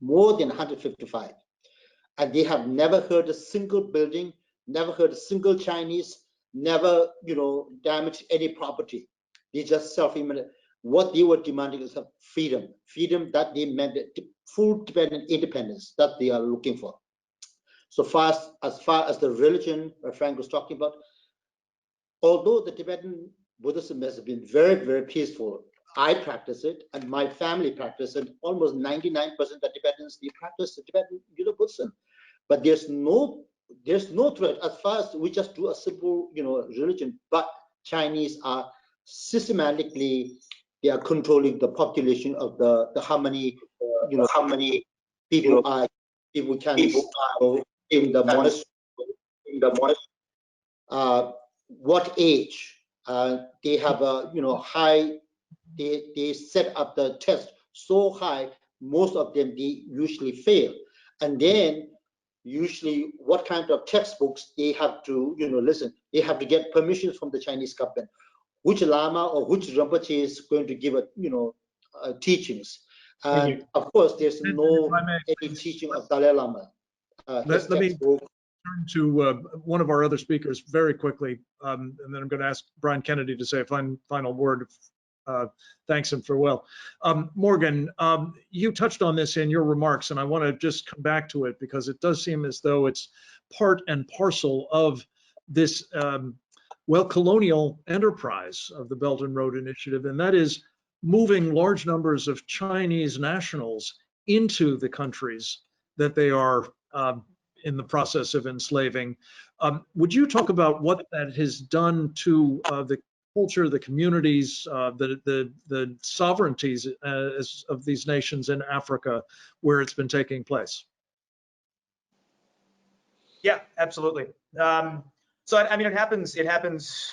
More than 155. And they have never hurt a single building, never hurt a single Chinese, never, damaged any property. They just self-immolated. What they were demanding is freedom that they meant full Tibetan independence that they are looking for. So as far as the religion Frank was talking about, although the Tibetan Buddhism has been very, very peaceful, I practice it and my family practice it. Almost 99% of Tibetans, they practice the Tibetan Buddhism. But there's no threat as far as we just do a simple, religion. But Chinese are systematically, they are controlling the population of how many people can go in the monastery. What age? They have a high. They set up the test so high. Most of them they usually fail, and then usually what kind of textbooks they have to listen. They have to get permissions from the Chinese government. which Lama or which Rinpoche is going to give teachings. And of course, there's no any teaching of Dalai Lama. Let me turn to one of our other speakers very quickly, and then I'm going to ask Brian Kennedy to say a final word of thanks and farewell. Morgan, you touched on this in your remarks, and I want to just come back to it because it does seem as though it's part and parcel of this, colonial enterprise of the Belt and Road Initiative, and that is moving large numbers of Chinese nationals into the countries that they are in the process of enslaving. Would you talk about what that has done to the culture, the communities, the sovereignties of these nations in Africa where it's been taking place? Yeah, absolutely. So I mean, it happens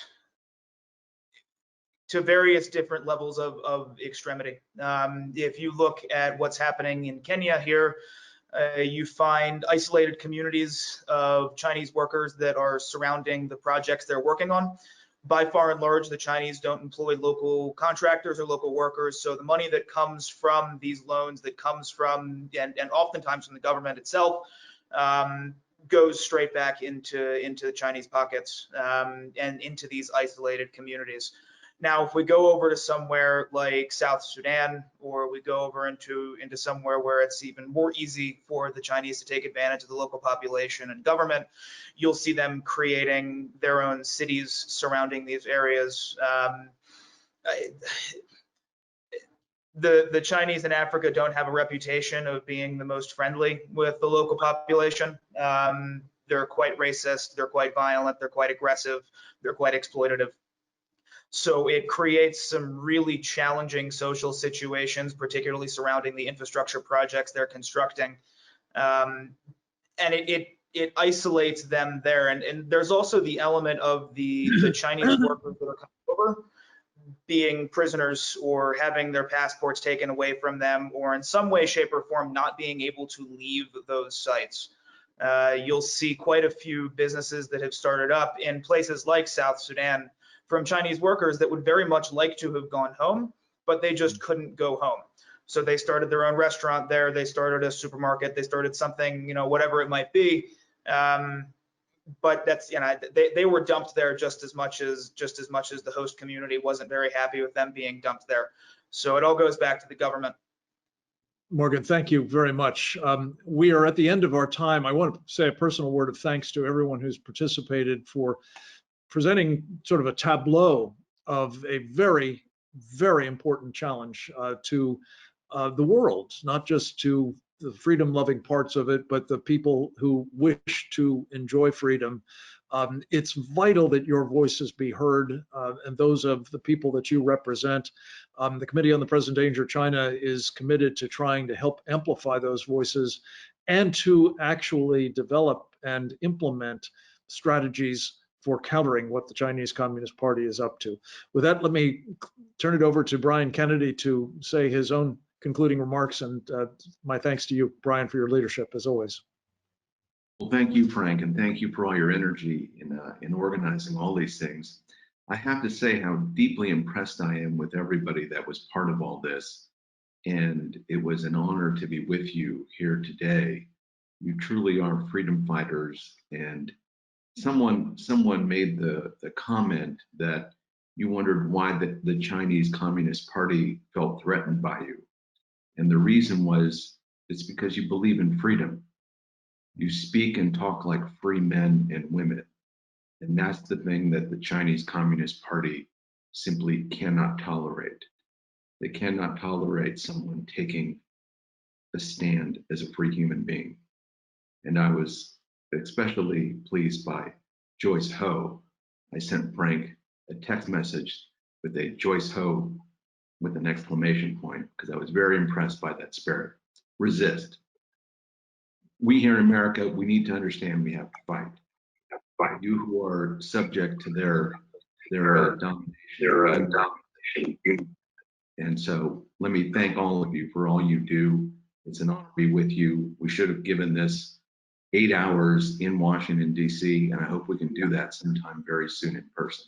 to various different levels of extremity. If you look at what's happening in Kenya here, you find isolated communities of Chinese workers that are surrounding the projects they're working on. By far and large, the Chinese don't employ local contractors or local workers. So the money that comes from these loans, that comes from, and oftentimes from the government itself, goes straight back into the Chinese pockets and into these isolated communities. Now, if we go over to somewhere like South Sudan, or we go over into somewhere where it's even more easy for the Chinese to take advantage of the local population and government, you'll see them creating their own cities surrounding these areas. The Chinese in Africa don't have a reputation of being the most friendly with the local population. They're quite racist, they're quite violent, they're quite aggressive, they're quite exploitative. So it creates some really challenging social situations, particularly surrounding the infrastructure projects they're constructing. And it isolates them there. And there's also the element of the Chinese workers that are coming over being prisoners or having their passports taken away from them, or in some way, shape, or form not being able to leave those sites. You'll see quite a few businesses that have started up in places like South Sudan from Chinese workers that would very much like to have gone home, but they just couldn't go home. So they started their own restaurant there, they started a supermarket, they started something, whatever it might be. But that's, they were dumped there just as much as the host community wasn't very happy with them being dumped there. So it all goes back to the government. Morgan, thank you very much. We are at the end of our time. I want to say a personal word of thanks to everyone who's participated for presenting sort of a tableau of a very, very important challenge to the world, not just to the freedom-loving parts of it, but the people who wish to enjoy freedom. It's vital that your voices be heard, and those of the people that you represent. The Committee on the Present Danger of China is committed to trying to help amplify those voices and to actually develop and implement strategies for countering what the Chinese Communist Party is up to. With that, let me turn it over to Brian Kennedy to say his own concluding remarks, and my thanks to you, Brian, for your leadership as always. Well, thank you, Frank, and thank you for all your energy in organizing all these things. I have to say how deeply impressed I am with everybody that was part of all this, and it was an honor to be with you here today. You truly are freedom fighters, and someone made the comment that you wondered why the Chinese Communist Party felt threatened by you. And the reason was, it's because you believe in freedom. You speak and talk like free men and women. And that's the thing that the Chinese Communist Party simply cannot tolerate. They cannot tolerate someone taking a stand as a free human being. And I was especially pleased by Joyce Ho. I sent Frank a text message with a Joyce Ho with an exclamation point, because I was very impressed by that spirit. Resist. We here in America, we need to understand we have to fight. You who are subject to their domination. And so let me thank all of you for all you do. It's an honor to be with you. We should have given this 8 hours in Washington, D.C., and I hope we can do that sometime very soon in person.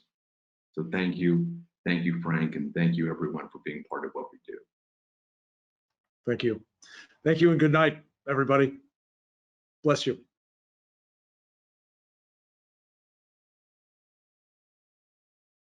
So thank you. Thank you, Frank, and thank you everyone for being part of what we do. Thank you. Thank you and good night, everybody. Bless you.